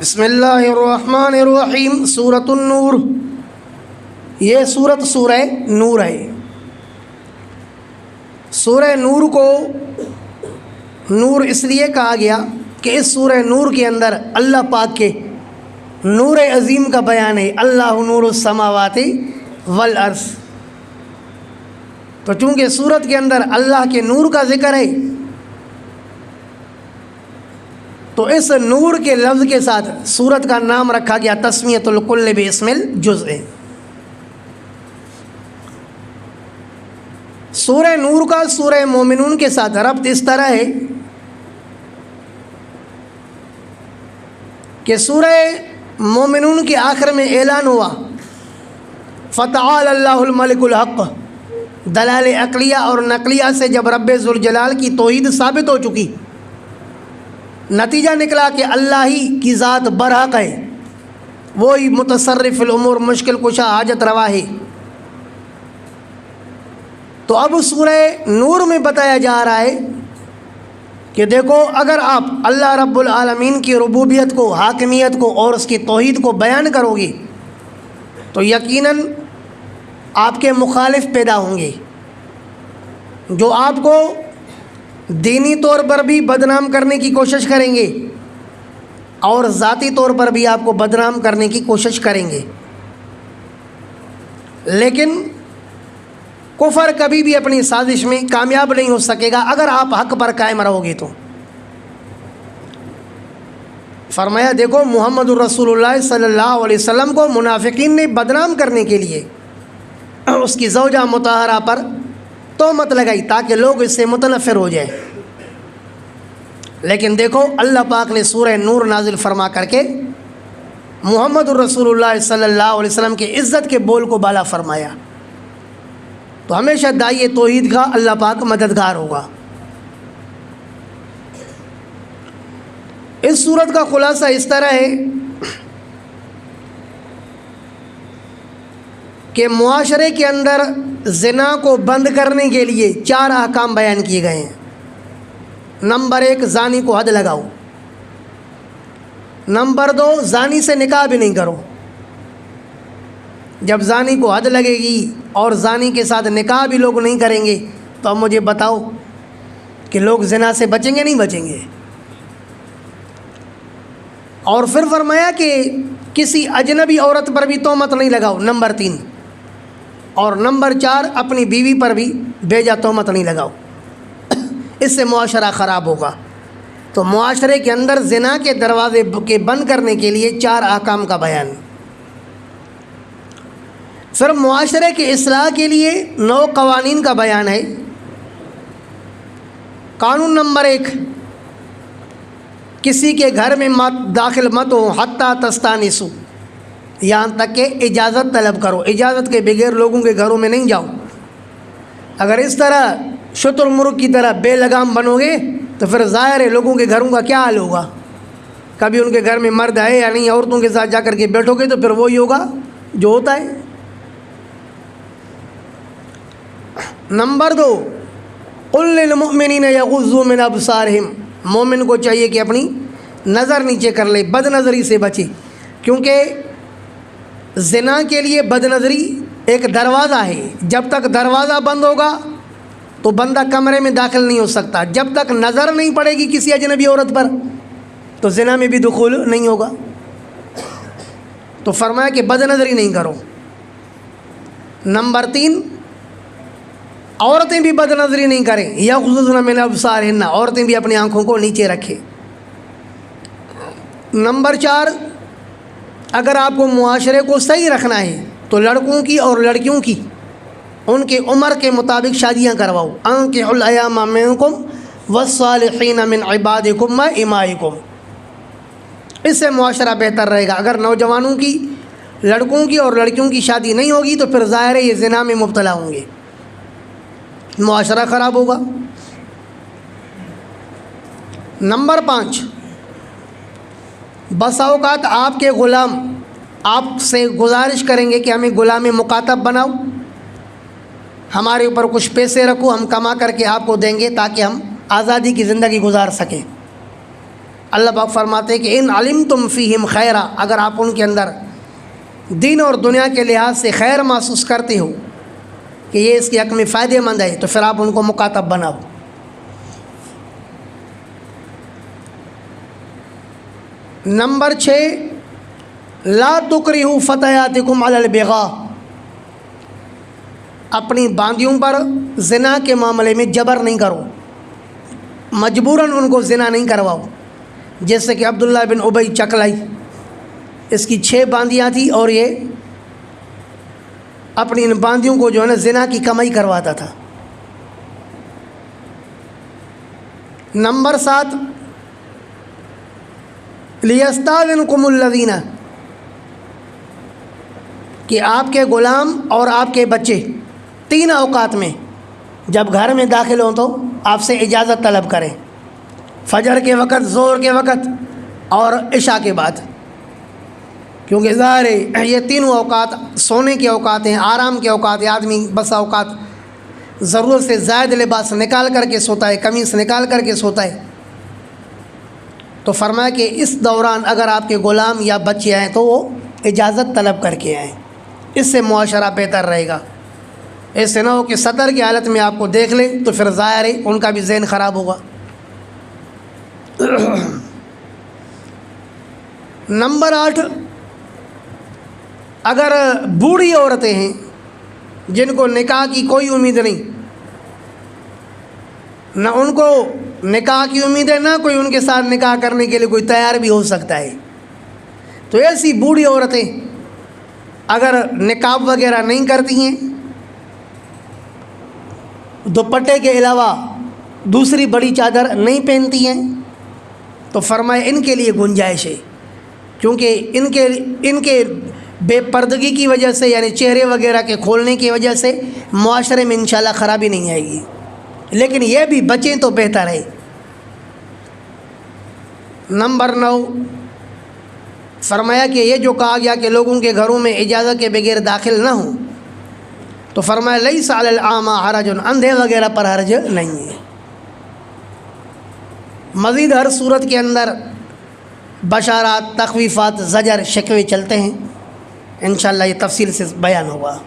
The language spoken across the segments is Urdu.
بسم اللہ الرحمن الرحیم۔ سورۃ النور، یہ سورہ نور ہے۔ سورہ نور کو نور اس لیے کہا گیا کہ اس سورہ نور کے اندر اللہ پاک کے نور عظیم کا بیان ہے۔ اللہ نور السماوات والارض، تو چونکہ سورت کے اندر اللہ کے نور کا ذکر ہے تو اس نور کے لفظ کے ساتھ سورت کا نام رکھا گیا تسمیۃ الکل باسم الجزء۔ سورہ نور کا سورہ مومنون کے ساتھ ربط اس طرح ہے کہ سورہ مومنون کے آخر میں اعلان ہوا فتعال اللہ الملک الحق، دلائل عقلیہ اور نقلیہ سے جب رب ذوالجلال کی توحید ثابت ہو چکی، نتیجہ نکلا کہ اللہ ہی کی ذات برحق ہے، وہی متصرف الامور، مشکل کشا، حاجت روا ہے۔ تو اب سورہ نور میں بتایا جا رہا ہے کہ دیکھو، اگر آپ اللہ رب العالمین کی ربوبیت کو، حاکمیت کو اور اس کی توحید کو بیان کرو گے تو یقیناً آپ کے مخالف پیدا ہوں گے، جو آپ کو دینی طور پر بھی بدنام کرنے کی کوشش کریں گے اور ذاتی طور پر بھی آپ کو بدنام کرنے کی کوشش کریں گے۔ لیکن کفر کبھی بھی اپنی سازش میں کامیاب نہیں ہو سکے گا اگر آپ حق پر قائم رہو گے تو۔ فرمایا دیکھو، محمد الرسول اللہ صلی اللہ علیہ وسلم کو منافقین نے بدنام کرنے کے لیے اس کی زوجہ مطہرہ پر تہمت لگائی تاکہ لوگ اس سے متنفر ہو جائیں، لیکن دیکھو اللہ پاک نے سورہ نور نازل فرما کر کے محمد الرسول اللہ صلی اللہ علیہ وسلم کی عزت کے بول کو بالا فرمایا۔ تو ہمیشہ داعی توحید کا اللہ پاک مددگار ہوگا۔ اس صورت کا خلاصہ اس طرح ہے کہ معاشرے کے اندر زنا کو بند کرنے کے لیے 4 احکام بیان کیے گئے ہیں۔ نمبر 1، زانی کو حد لگاؤ۔ نمبر 2، زانی سے نکاح بھی نہیں کرو۔ جب زانی کو حد لگے گی اور زانی کے ساتھ نکاح بھی لوگ نہیں کریں گے تو اب مجھے بتاؤ کہ لوگ زنا سے بچیں گے نہیں بچیں گے؟ اور پھر فرمایا کہ کسی اجنبی عورت پر بھی تہمت نہیں لگاؤ، نمبر 3۔ اور نمبر 4، اپنی بیوی پر بھی بیجا تہمت نہیں لگاؤ، اس سے معاشرہ خراب ہوگا۔ تو معاشرے کے اندر زنا کے دروازے کے بند کرنے کے لیے 4 احکام کا بیان۔ پھر معاشرے کے اصلاح کے لیے 9 قوانین کا بیان ہے۔ قانون نمبر 1، کسی کے گھر میں داخل مت ہو حتیٰ تستانسوا، یہاں تک کہ اجازت طلب کرو، اجازت کے بغیر لوگوں کے گھروں میں نہیں جاؤ۔ اگر اس طرح شتر مرغ کی طرح بے لگام بنو گے تو پھر ظاہر ہے لوگوں کے گھروں کا کیا حال ہوگا۔ کبھی ان کے گھر میں مرد ہے یا نہیں، عورتوں کے ساتھ جا کر کے بیٹھو گے تو پھر وہی ہوگا جو ہوتا ہے۔ نمبر 2، قل للمؤمنین یغضوا من ابصارہم، مومن کو چاہیے کہ اپنی نظر نیچے کر لے، بد نظری سے بچے، کیونکہ زنا کے لیے بد نظری ایک دروازہ ہے۔ جب تک دروازہ بند ہوگا تو بندہ کمرے میں داخل نہیں ہو سکتا، جب تک نظر نہیں پڑے گی کسی اجنبی عورت پر تو زنا میں بھی دخول نہیں ہوگا۔ تو فرمایا کہ بد نظری نہیں کرو۔ نمبر 3، عورتیں بھی بد نظری نہیں کریں، یغضضن من ابصارہن، عورتیں بھی اپنی آنکھوں کو نیچے رکھیں۔ نمبر 4، اگر آپ کو معاشرے کو صحیح رکھنا ہے تو لڑکوں کی اور لڑکیوں کی ان کے عمر کے مطابق شادیاں کرواؤ۔ انکحوا الایام منکم والصالحین من عبادکم و امائکم، اس سے معاشرہ بہتر رہے گا۔ اگر نوجوانوں کی، لڑکوں کی اور لڑکیوں کی شادی نہیں ہوگی تو پھر ظاہر ہے یہ زنا میں مبتلا ہوں گے، معاشرہ خراب ہوگا۔ نمبر 5، بسا اوقات آپ کے غلام آپ سے گزارش کریں گے کہ ہمیں غلام مکاتب بناؤ، ہمارے اوپر کچھ پیسے رکھو، ہم کما کر کے آپ کو دیں گے تاکہ ہم آزادی کی زندگی گزار سکیں۔ اللہ پاک فرماتے ہیں کہ ان علمتم فیہم خیرا، اگر آپ ان کے اندر دین اور دنیا کے لحاظ سے خیر محسوس کرتے ہو کہ یہ اس کے حق میں فائدہ مند ہے، تو پھر آپ ان کو مکاتب بناؤ۔ نمبر 6، لا تکرہوا فتیاتکم علی البغاء، اپنی باندیوں پر زنا کے معاملے میں جبر نہیں کرو، مجبوراً ان کو زنا نہیں کرواؤ۔ جیسے کہ عبداللہ بن ابی چکلائی، اس کی 6 باندیاں تھیں اور یہ اپنی ان باندیوں کو جو ہے نا زنا کی کمائی کرواتا تھا۔ نمبر 7، لیستاذنکم الذین، کہ آپ کے غلام اور آپ کے بچے 3 اوقات میں جب گھر میں داخل ہوں تو آپ سے اجازت طلب کریں، فجر کے وقت، ظہر کے وقت اور عشاء کے بعد، کیونکہ ظاہر ہے یہ تینوں اوقات سونے کے اوقات ہیں، آرام کے اوقات ہیں۔ آدمی بس اوقات ضرورت سے زائد لباس نکال کر کے سوتا ہے، قمیص نکال کر کے سوتا ہے، تو فرمایا کہ اس دوران اگر آپ کے غلام یا بچے آئیں تو وہ اجازت طلب کر کے آئیں، اس سے معاشرہ بہتر رہے گا۔ ایسے نہ ہو کہ سطر کی حالت میں آپ کو دیکھ لیں تو پھر ظاہر ہے ان کا بھی ذہن خراب ہوگا۔ نمبر 8، اگر بوڑھی عورتیں ہیں جن کو نکاح کی کوئی امید نہیں، نہ ان کو نکاح کی امید ہے، نہ کوئی ان کے ساتھ نکاح کرنے کے لیے کوئی تیار بھی ہو سکتا ہے، تو ایسی بوڑھی عورتیں اگر نقاب وغیرہ نہیں کرتی ہیں، دوپٹے کے علاوہ دوسری بڑی چادر نہیں پہنتی ہیں، تو فرمایا ان کے لیے گنجائش ہے، کیونکہ ان کے بے پردگی کی وجہ سے، یعنی چہرے وغیرہ کے کھولنے کی وجہ سے معاشرے میں انشاءاللہ خرابی نہیں آئے گی، لیکن یہ بھی بچیں تو بہتر ہے۔ نمبر 9، فرمایا کہ یہ جو کہا گیا کہ لوگوں کے گھروں میں اجازت کے بغیر داخل نہ ہوں، تو فرمایا لیس علی الاعمی حرج، اندھے وغیرہ پر حرج نہیں ہے۔ مزید ہر صورت کے اندر بشارات، تخویفات، زجر، شکوے چلتے ہیں، انشاءاللہ یہ تفصیل سے بیان ہوگا۔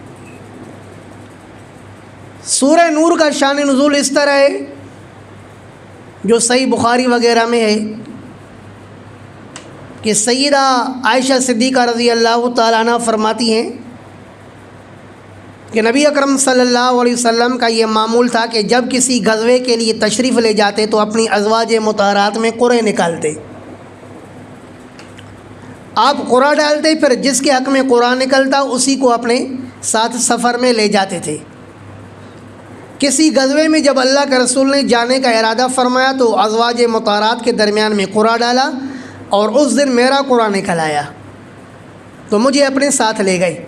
سورہ نور کا شان نزول اس طرح ہے جو صحیح بخاری وغیرہ میں ہے کہ سیدہ عائشہ صدیقہ رضی اللہ تعالیٰ عنہ فرماتی ہیں کہ نبی اکرم صلی اللہ علیہ وسلم کا یہ معمول تھا کہ جب کسی غزوے کے لیے تشریف لے جاتے تو اپنی ازواج مطہرات میں قرعے نکالتے، آپ قرعہ ڈالتے، پھر جس کے حق میں قرعہ نکلتا اسی کو اپنے ساتھ سفر میں لے جاتے تھے۔ کسی غزوے میں جب اللہ کے رسول نے جانے کا ارادہ فرمایا تو ازواج مطہرات کے درمیان میں قرعہ ڈالا، اور اس دن میرا قرعہ نکل آیا تو مجھے اپنے ساتھ لے گئے۔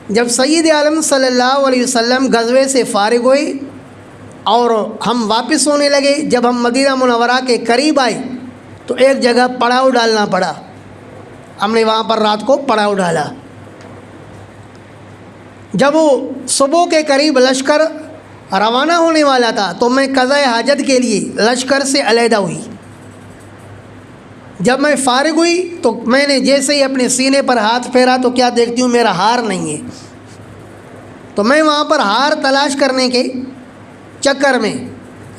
جب سید عالم صلی اللہ علیہ وسلم غزوے سے فارغ ہوئے اور ہم واپس ہونے لگے، جب ہم مدینہ منورہ کے قریب آئے تو ایک جگہ پڑاؤ ڈالنا پڑا، ہم نے وہاں پر رات کو پڑاؤ ڈالا۔ جب وہ صبح کے قریب لشکر روانہ ہونے والا تھا تو میں قضاء حاجت کے لیے لشکر سے علیحدہ ہوئی۔ جب میں فارغ ہوئی تو میں نے جیسے ہی اپنے سینے پر ہاتھ پھیرا تو کیا دیکھتی ہوں میرا ہار نہیں ہے، تو میں وہاں پر ہار تلاش کرنے کے چکر میں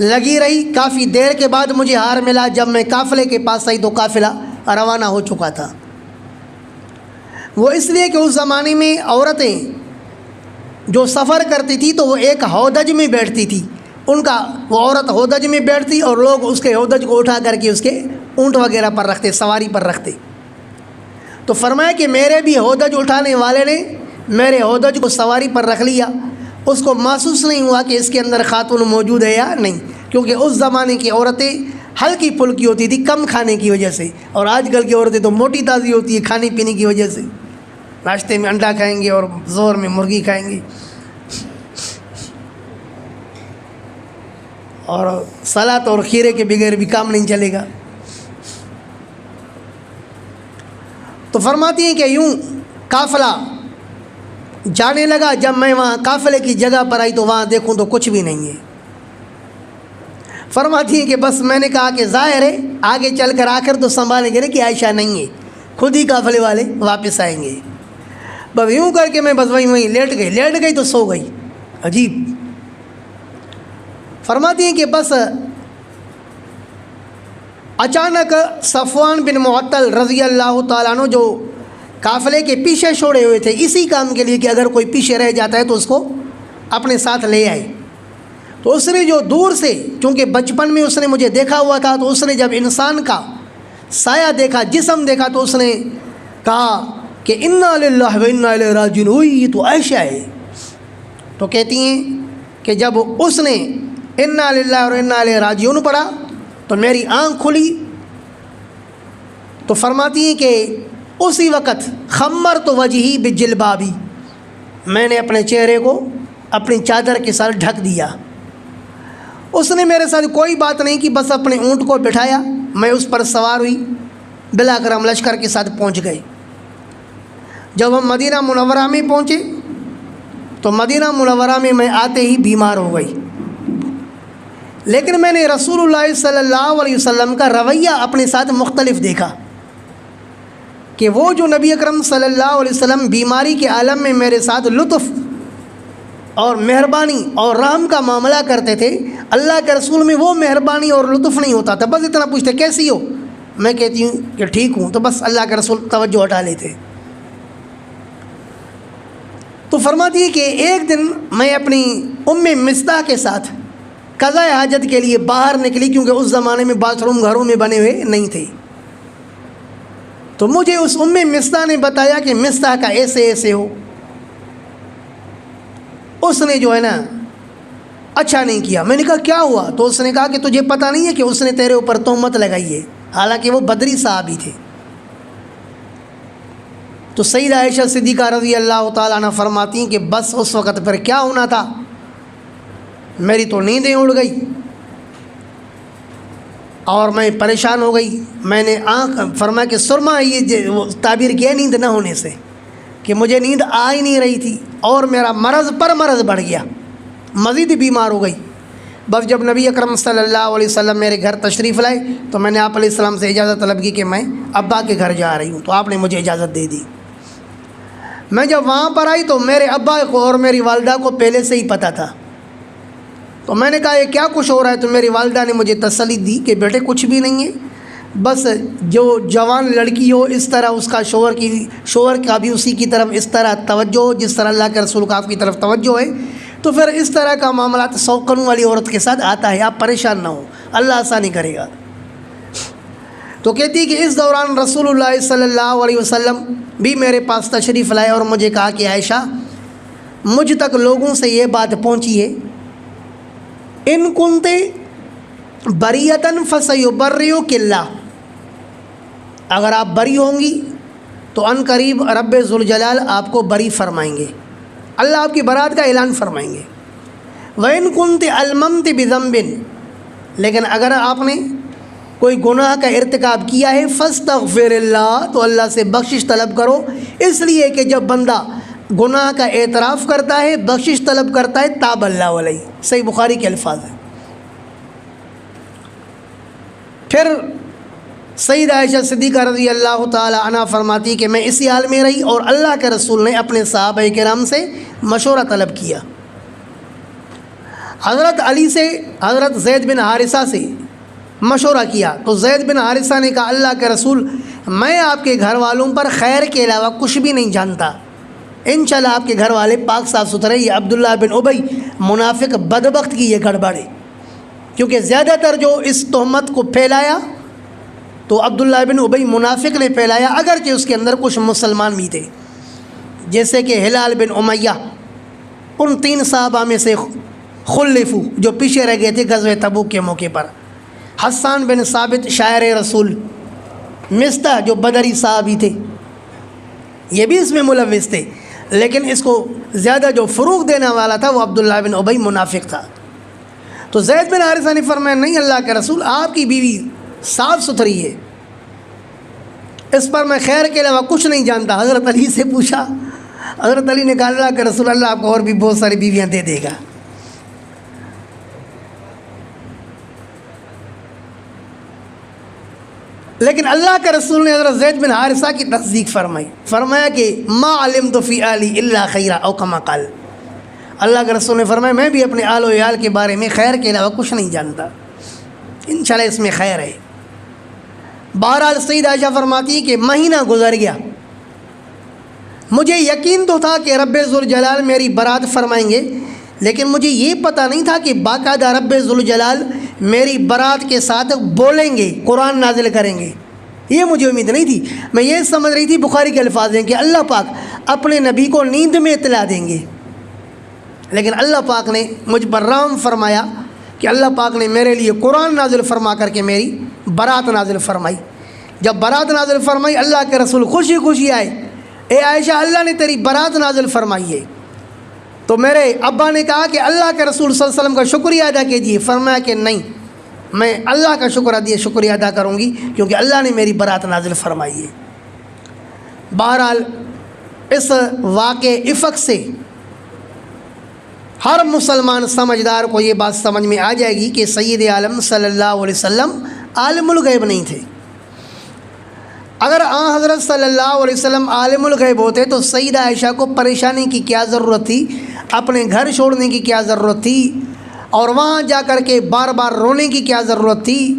لگی رہی۔ کافی دیر کے بعد مجھے ہار ملا۔ جب میں قافلے کے پاس آئی تو قافلہ روانہ ہو چکا تھا۔ وہ اس لیے کہ اس زمانے میں عورتیں جو سفر کرتی تھی تو وہ ایک ہودج میں بیٹھتی تھی، وہ عورت ہودج میں بیٹھتی اور لوگ اس کے ہودج کو اٹھا کر کے اس کے اونٹ وغیرہ پر رکھتے، سواری پر رکھتے۔ تو فرمایا کہ میرے بھی ہودج اٹھانے والے نے میرے ہودج کو سواری پر رکھ لیا، اس کو محسوس نہیں ہوا کہ اس کے اندر خاتون موجود ہے یا نہیں، کیونکہ اس زمانے کی عورتیں ہلکی پھلکی ہوتی تھی کم کھانے کی وجہ سے، اور آج کل کی عورتیں تو موٹی تازی ہوتی ہے کھانے پینے کی وجہ سے، ناشتے میں انڈا کھائیں گے اور ظہر میں مرغی کھائیں گے، اور سلاد اور کھیرے کے بغیر بھی کام نہیں چلے گا۔ تو فرماتی ہیں کہ یوں قافلہ جانے لگا۔ جب میں وہاں قافلے کی جگہ پر آئی تو وہاں دیکھوں تو کچھ بھی نہیں ہے۔ فرماتی ہیں کہ بس میں نے کہا کہ ظاہر ہے آگے چل کر آخر تو سنبھالیں گے کہ عائشہ نہیں ہے، خود ہی قافلے والے واپس آئیں گے۔ بس یوں کر کے میں بس وہیں لیٹ گئی تو سو گئی۔ عجیب۔ فرماتی ہیں کہ بس اچانک صفوان بن معطل رضی اللہ تعالیٰ عنہ جو قافلے کے پیچھے چھوڑے ہوئے تھے اسی کام کے لیے کہ اگر کوئی پیچھے رہ جاتا ہے تو اس کو اپنے ساتھ لے آئے، تو اس نے جو دور سے، چونکہ بچپن میں اس نے مجھے دیکھا ہوا تھا، تو اس نے جب انسان کا سایہ دیکھا، جسم دیکھا، تو اس نے کہا کہ انا للہ و انا الیہ راجعون، ہوئی یہ تو عائشہ ہے۔ تو کہتی ہیں کہ جب اس نے انا للہ و انا الیہ راجعون پڑھا تو میری آنکھ کھلی، تو فرماتی ہیں کہ اسی وقت خمرت وجہی بجلبابی، میں نے اپنے چہرے کو اپنی چادر کے ساتھ ڈھک دیا۔ اس نے میرے ساتھ کوئی بات نہیں کی، بس اپنے اونٹ کو بٹھایا، میں اس پر سوار ہوئی، بلا کر ہم لشکر کے ساتھ پہنچ گئے۔ جب ہم مدینہ منورہ میں پہنچے تو مدینہ منورہ میں میں آتے ہی بیمار ہو گئی، لیکن میں نے رسول اللہ صلی اللہ علیہ وسلم کا رویہ اپنے ساتھ مختلف دیکھا کہ وہ جو نبی اکرم صلی اللہ علیہ وسلم بیماری کے عالم میں میرے ساتھ لطف اور مہربانی اور رحم کا معاملہ کرتے تھے، اللہ کے رسول میں وہ مہربانی اور لطف نہیں ہوتا تھا، بس اتنا پوچھتے کیسی ہو، میں کہتی ہوں کہ ٹھیک ہوں، تو بس اللہ کے رسول توجہ ہٹا لیتے۔ تو فرماتی ہے کہ ایک دن میں اپنی مصطح کے ساتھ قضاء حاجت کے لیے باہر نکلی، کیونکہ اس زمانے میں باتھ روم گھروں میں بنے ہوئے نہیں تھے، تو مجھے اس مصطح نے بتایا کہ مصطح کا ایسے ہو۔ اس نے جو ہے نا اچھا نہیں کیا۔ میں نے کہا کیا ہوا؟ تو اس نے کہا کہ تجھے پتہ نہیں ہے کہ اس نے تیرے اوپر تہمت لگائی ہے، حالانکہ وہ بدری صحابی تھے۔ تو سیدہ عائشہ صدیقہ رضی اللہ تعالیٰ عنہ فرماتی ہیں کہ بس اس وقت پھر کیا ہونا تھا، میری تو نیندیں اڑ گئی اور میں پریشان ہو گئی۔ میں نے فرمایا کہ سرما یہ تعبیر کیا نیند نہ ہونے سے، کہ مجھے نیند آ ہی نہیں رہی تھی اور میرا مرض بڑھ گیا، مزید بیمار ہو گئی۔ بس جب نبی اکرم صلی اللہ علیہ وسلم میرے گھر تشریف لائے تو میں نے آپ علیہ السلام سے اجازت طلب کی کہ میں ابا کے گھر جا رہی ہوں، تو آپ نے مجھے اجازت دے دی۔ میں جب وہاں پر آئی تو میرے ابا کو اور میری والدہ کو پہلے سے ہی پتہ تھا، تو میں نے کہا یہ کیا کچھ ہو رہا ہے؟ تو میری والدہ نے مجھے تسلی دی کہ بیٹے کچھ بھی نہیں ہے، بس جو جوان لڑکی ہو اس طرح اس کا شوہر کا بھی اسی کی طرف اس طرح توجہ ہو جس طرح اللہ کے رسول کا آپ کی طرف توجہ ہے، تو پھر اس طرح کا معاملات سوکنوں والی عورت کے ساتھ آتا ہے، آپ پریشان نہ ہوں، اللہ آسانی کرے گا۔ تو کہتی کہ اس دوران رسول اللہ صلی اللہ علیہ وسلم بھی میرے پاس تشریف لائے اور مجھے کہا کہ عائشہ مجھ تک لوگوں سے یہ بات پہنچی ہے، ان کنتے بریتن فسیبرئک اللہ، اگر آپ بری ہوں گی تو ان قریب رب ذوالجلال آپ کو بری فرمائیں گے، اللہ آپ کی برات کا اعلان فرمائیں گے۔ وَإِن كُنْتِ أَلْمَمْتِ بِذَنْبٍ، لیکن اگر آپ نے کوئی گناہ کا ارتکاب کیا ہے فاستغفر اللہ، تو اللہ سے بخشش طلب کرو، اس لیے کہ جب بندہ گناہ کا اعتراف کرتا ہے، بخشش طلب کرتا ہے، تاب اللہ علیہ، صحیح بخاری کے الفاظ ہیں۔ پھر سیدہ عائشہ صدیقہ رضی اللہ تعالی عنہ فرماتی کہ میں اسی حال میں رہی اور اللہ کے رسول نے اپنے صحابہ کرام سے مشورہ طلب کیا۔ حضرت علی سے حضرت زید بن حارثہ سے مشورہ کیا، تو زید بن حارثہ نے کہا اللہ کے رسول میں آپ کے گھر والوں پر خیر کے علاوہ کچھ بھی نہیں جانتا، انشاءاللہ آپ کے گھر والے پاک صاف ستھرے، یہ عبداللہ بن ابی منافق بدبخت کی یہ گڑبڑ ہے، کیونکہ زیادہ تر جو اس تہمت کو پھیلایا تو عبداللہ بن ابی منافق نے پھیلایا، اگرچہ اس کے اندر کچھ مسلمان بھی تھے، جیسے کہ ہلال بن امیہ، ان 3 صحابہ میں سے خلفو جو پیچھے رہ گئے تھے غزوہ تبوک کے موقع پر، حسان بن ثابت شاعر رسول، مصطح جو بدری صحابی تھے، یہ بھی اس میں ملوث تھے، لیکن اس کو زیادہ جو فروغ دینے والا تھا وہ عبداللہ بن ابی منافق تھا۔ تو زید بن حارثہ نے فرمایا نہیں اللہ کے رسول آپ کی بیوی صاف ستھری ہے، اس پر میں خیر کے علاوہ کچھ نہیں جانتا۔ حضرت علی سے پوچھا، حضرت علی نے کہا اللہ کے رسول اللہ آپ کو اور بھی بہت ساری بیویاں دے دے گا۔ لیکن اللہ کے رسول نے حضرت زید بن حارثہ کی تصدیق فرمائی، فرمایا کہ ما علمت فی آلی الا خیرا او کما قال، اللہ کے رسول نے فرمایا میں بھی اپنے آل و عیال کے بارے میں خیر کے علاوہ کچھ نہیں جانتا، انشاءاللہ اس میں خیر ہے۔ بہرحال سیدہ عائشہ فرماتی ہے کہ مہینہ گزر گیا، مجھے یقین تو تھا کہ رب ذوالجلال میری برات فرمائیں گے، لیکن مجھے یہ پتہ نہیں تھا کہ باقاعدہ رب ذوالجلال میری برات کے ساتھ بولیں گے، قرآن نازل کریں گے، یہ مجھے امید نہیں تھی۔ میں یہ سمجھ رہی تھی بخاری کے الفاظ ہیں کہ اللہ پاک اپنے نبی کو نیند میں اطلاع دیں گے، لیکن اللہ پاک نے مجھ پر رحم فرمایا کہ اللہ پاک نے میرے لیے قرآن نازل فرما کر کے میری برات نازل فرمائی۔ جب برات نازل فرمائی اللہ کے رسول خوشی خوشی آئے، اے عائشہ اللہ نے تیری برات نازل فرمائی ہے۔ تو میرے ابا نے کہا کہ اللہ کے رسول صلی اللہ علیہ وسلم کا شکریہ ادا کیجیے، فرمایا کہ نہیں، میں اللہ کا شکریہ ادا کروں گی کیونکہ اللہ نے میری برات نازل فرمائی ہے۔ بہرحال اس واقع افق سے ہر مسلمان سمجھدار کو یہ بات سمجھ میں آ جائے گی کہ سید عالم صلی اللہ علیہ وسلم عالم الغیب نہیں تھے۔ اگر آن حضرت صلی اللہ علیہ وسلم عالم الغیب ہوتے تو سیدہ عائشہ کو پریشانی کی کیا ضرورت تھی، اپنے گھر چھوڑنے کی کیا ضرورت تھی، اور وہاں جا کر کے بار بار رونے کی کیا ضرورت تھی،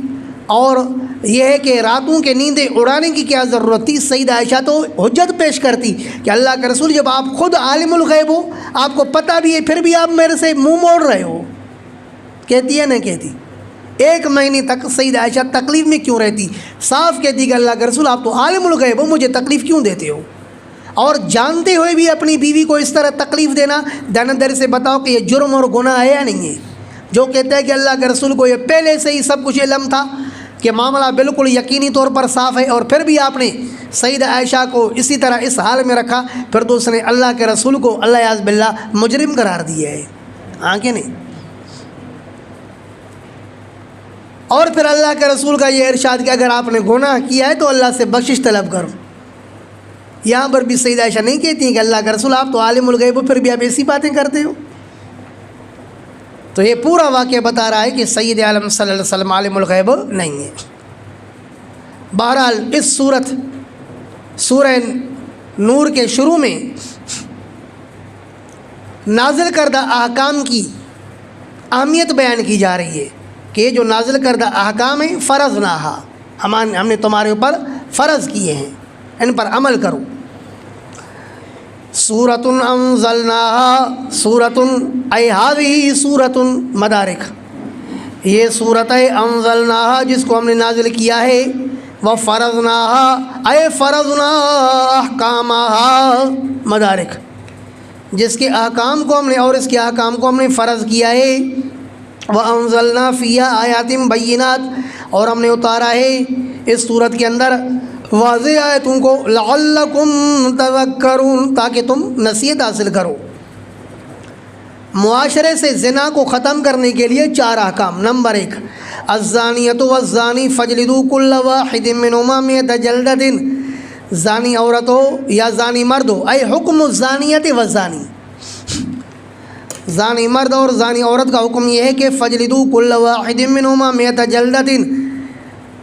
اور یہ ہے کہ راتوں کے نیندیں اڑانے کی کیا ضرورت تھی۔ سیدہ عائشہ تو حجت پیش کرتی کہ اللہ کے رسول جب آپ خود عالم الغیب ہو، آپ کو پتہ بھی ہے، پھر بھی آپ میرے سے منہ موڑ رہے ہو، کہتی ہے نہ کہتی؟ ایک مہینے تک سیدہ عائشہ تکلیف میں کیوں رہتی، صاف کہتی کہ اللہ کے رسول آپ تو عالم الغیب ہو، مجھے تکلیف کیوں دیتے ہو؟ اور جانتے ہوئے بھی اپنی بیوی کو اس طرح تکلیف دینا، داندر سے بتاؤ کہ یہ جرم اور گناہ ہے یا نہیں ہے؟ جو کہتا ہے کہ اللہ کے رسول کو یہ پہلے سے ہی سب کچھ علم تھا کہ معاملہ بالکل یقینی طور پر صاف ہے، اور پھر بھی آپ نے سیدہ عائشہ کو اسی طرح اس حال میں رکھا، پھر تو اس نے اللہ کے رسول کو اللہ یعز باللہ مجرم قرار دیا ہے، ہاں کہ نہیں؟ اور پھر اللہ کے رسول کا یہ ارشاد کہ اگر آپ نے گناہ کیا ہے تو اللہ سے بخشش طلب کرو۔ یہاں پر بھی سیدہ عائشہ نہیں کہتی ہیں کہ اللہ کے رسول آپ تو عالم الغیب ہو، پھر بھی آپ ایسی باتیں کرتے ہو۔ تو یہ پورا واقعہ بتا رہا ہے کہ سید عالم صلی اللہ علیہ وسلم عالم الغیب نہیں ہے۔ بہرحال اس سورہ نور کے شروع میں نازل کردہ احکام کی اہمیت بیان کی جا رہی ہے کہ یہ جو نازل کردہ احکام ہیں فرض نہ، ہم نے تمہارے اوپر فرض کیے ہیں، ان پر عمل کرو۔ سورۃ انزلناها سورۃ ای هذه سورۃ مدارک، یہ سورت ہے انزلناها جس کو ہم نے نازل کیا ہے، وفرضناها ای فرضنا احکامها مدارک، جس کے احکام کو ہم نے اور اس کے احکام کو ہم نے فرض کیا ہے، وانزلنا فیہا آیات بینات، اور ہم نے اتارا ہے اس سورت کے اندر واضح آیتوں کو، لعلکم تذکرون، تاکہ تم نصیحت حاصل کرو۔ معاشرے سے زنا کو ختم کرنے کے لیے 4 احکام۔ نمبر 1، الزانیۃ والزانی فاجلدوا کل واحد منہما 100 جلدۃ، زانی عورت ہو یا زانی مرد ہو، اے حکم الزانیۃ والزانی، زانی مرد اور زانی عورت کا حکم یہ ہے کہ فاجلدوا کل واحد منہما 100 جلدۃ،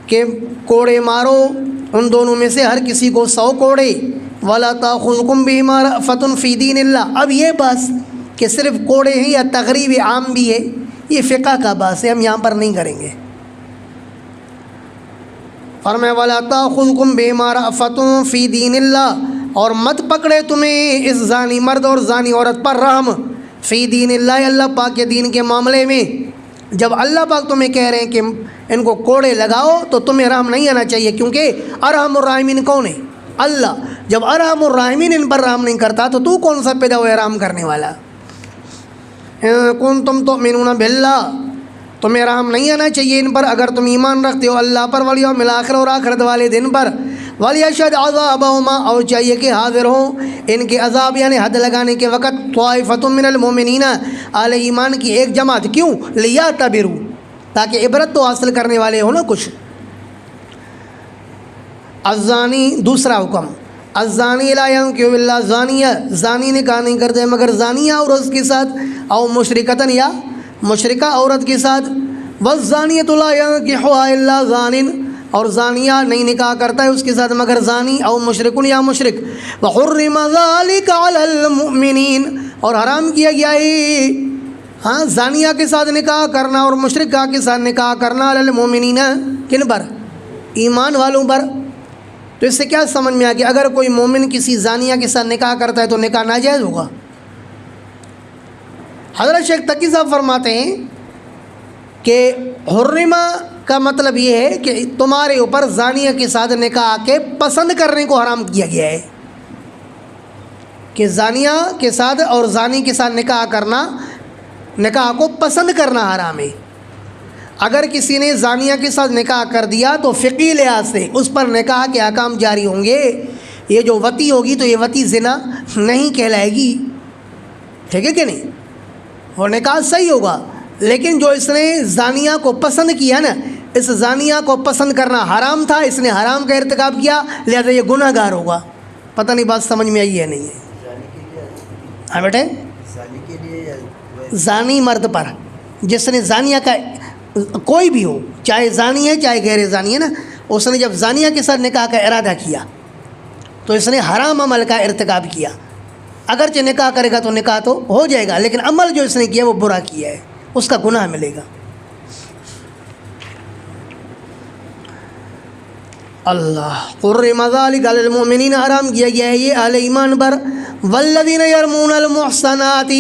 کہ کوڑے مارو ان دونوں میں سے ہر کسی کو 100 کوڑے، ولا تاخذکم بہما رأفۃ فی دین اللہ۔ اب یہ بات کہ صرف کوڑے ہیں یا تغریب عام بھی ہے، یہ فقہ کا بات ہے، ہم یہاں پر نہیں کریں گے۔ فرمایا ولا تاخذکم بہما رأفۃ فی دین اللہ، اور مت پکڑے تمہیں اس زانی مرد اور زانی عورت پر رحم، فی دین اللہ، اللہ پاک کے دین کے معاملے میں۔ جب اللہ پاک تمہیں کہہ رہے ہیں کہ ان کو کوڑے لگاؤ تو تمہیں رحم نہیں آنا چاہیے، کیونکہ ارحم الراحمین کون ہے؟ اللہ۔ جب ارحم الراحمین ان پر رحم نہیں کرتا تو کون سا پیدا ہوا رحم کرنے والا؟ کنتم تؤمنون باللہ، تمہیں رحم نہیں آنا چاہیے ان پر اگر تم ایمان رکھتے ہو اللہ پر، والیوم الآخر، اور آخرت والے دن پر، ولیشہد عذابہما، اور چاہیے کہ حاضر ہوں ان کے عذاب یعنی حد لگانے کے وقت، طائفۃ من المؤمنین، اہل ایمان کی ایک جماعت، کیوں؟ لیعتبروا، تاکہ عبرت تو حاصل کرنے والے ہو نا کچھ۔ الزانی، دوسرا حکم، الزانی لا ینکح الا زانیہ، زانی نکاح نہیں کرتے مگر زانیہ عورت کے ساتھ، او مشرکۃ، یا مشرکہ عورت کے ساتھ، والزانیۃ لا ینکحها الا زان، اور زانیہ نہیں نکاح کرتا ہے اس کے ساتھ مگر زانی او مشرک یا مشرک. وحرم ذلک علی المؤمنین اور حرام کیا گیا ہے زانیہ کے ساتھ نکاح کرنا اور مشرکہ کے ساتھ نکاح کرنا علی المؤمنین کن پر؟ ایمان والوں پر. تو اس سے کیا سمجھ میں آ گیا اگر کوئی مومن کسی زانیہ کے ساتھ نکاح کرتا ہے تو نکاح ناجائز ہوگا. حضرت شیخ تقی صاحب فرماتے ہیں کہ حرمہ کا مطلب یہ ہے کہ تمہارے اوپر زانیہ کے ساتھ نکاح کے پسند کرنے کو حرام کیا گیا ہے. کہ زانیہ کے ساتھ اور زانی کے ساتھ نکاح کرنا، نکاح کو پسند کرنا حرام ہے. اگر کسی نے زانیہ کے ساتھ نکاح کر دیا تو فقہی لحاظ سے اس پر نکاح کے احکام جاری ہوں گے. یہ جو وطی ہوگی تو یہ وطی زنا نہیں کہلائے گی، ٹھیک ہے کہ نہیں؟ اور نکاح صحیح ہوگا. لیکن جو اس نے زانیہ کو پسند کیا نا، اس زانیہ کو پسند کرنا حرام تھا، اس نے حرام کا ارتکاب کیا، لہذا یہ گناہ گار ہوگا. پتہ نہیں بات سمجھ میں آئی ہے نہیں ہے؟ ہاں بیٹے، زانی مرد پر جس نے زانیہ کا کوئی بھی ہو، چاہے زانی ہے چاہے غیر زانی ہے نا، اس نے جب زانیہ کے ساتھ نکاح کا ارادہ کیا تو اس نے حرام عمل کا ارتکاب کیا. اگرچہ نکاح کرے گا تو نکاح تو ہو جائے گا، لیکن عمل جو اس نے کیا وہ برا کیا ہے، اس کا گناہ ملے گا. اللہ حرم ذلک علی المؤمنین، حرام کیا گیا ہے یہ اہل ایمان پر. والذین یرمون المحصنات،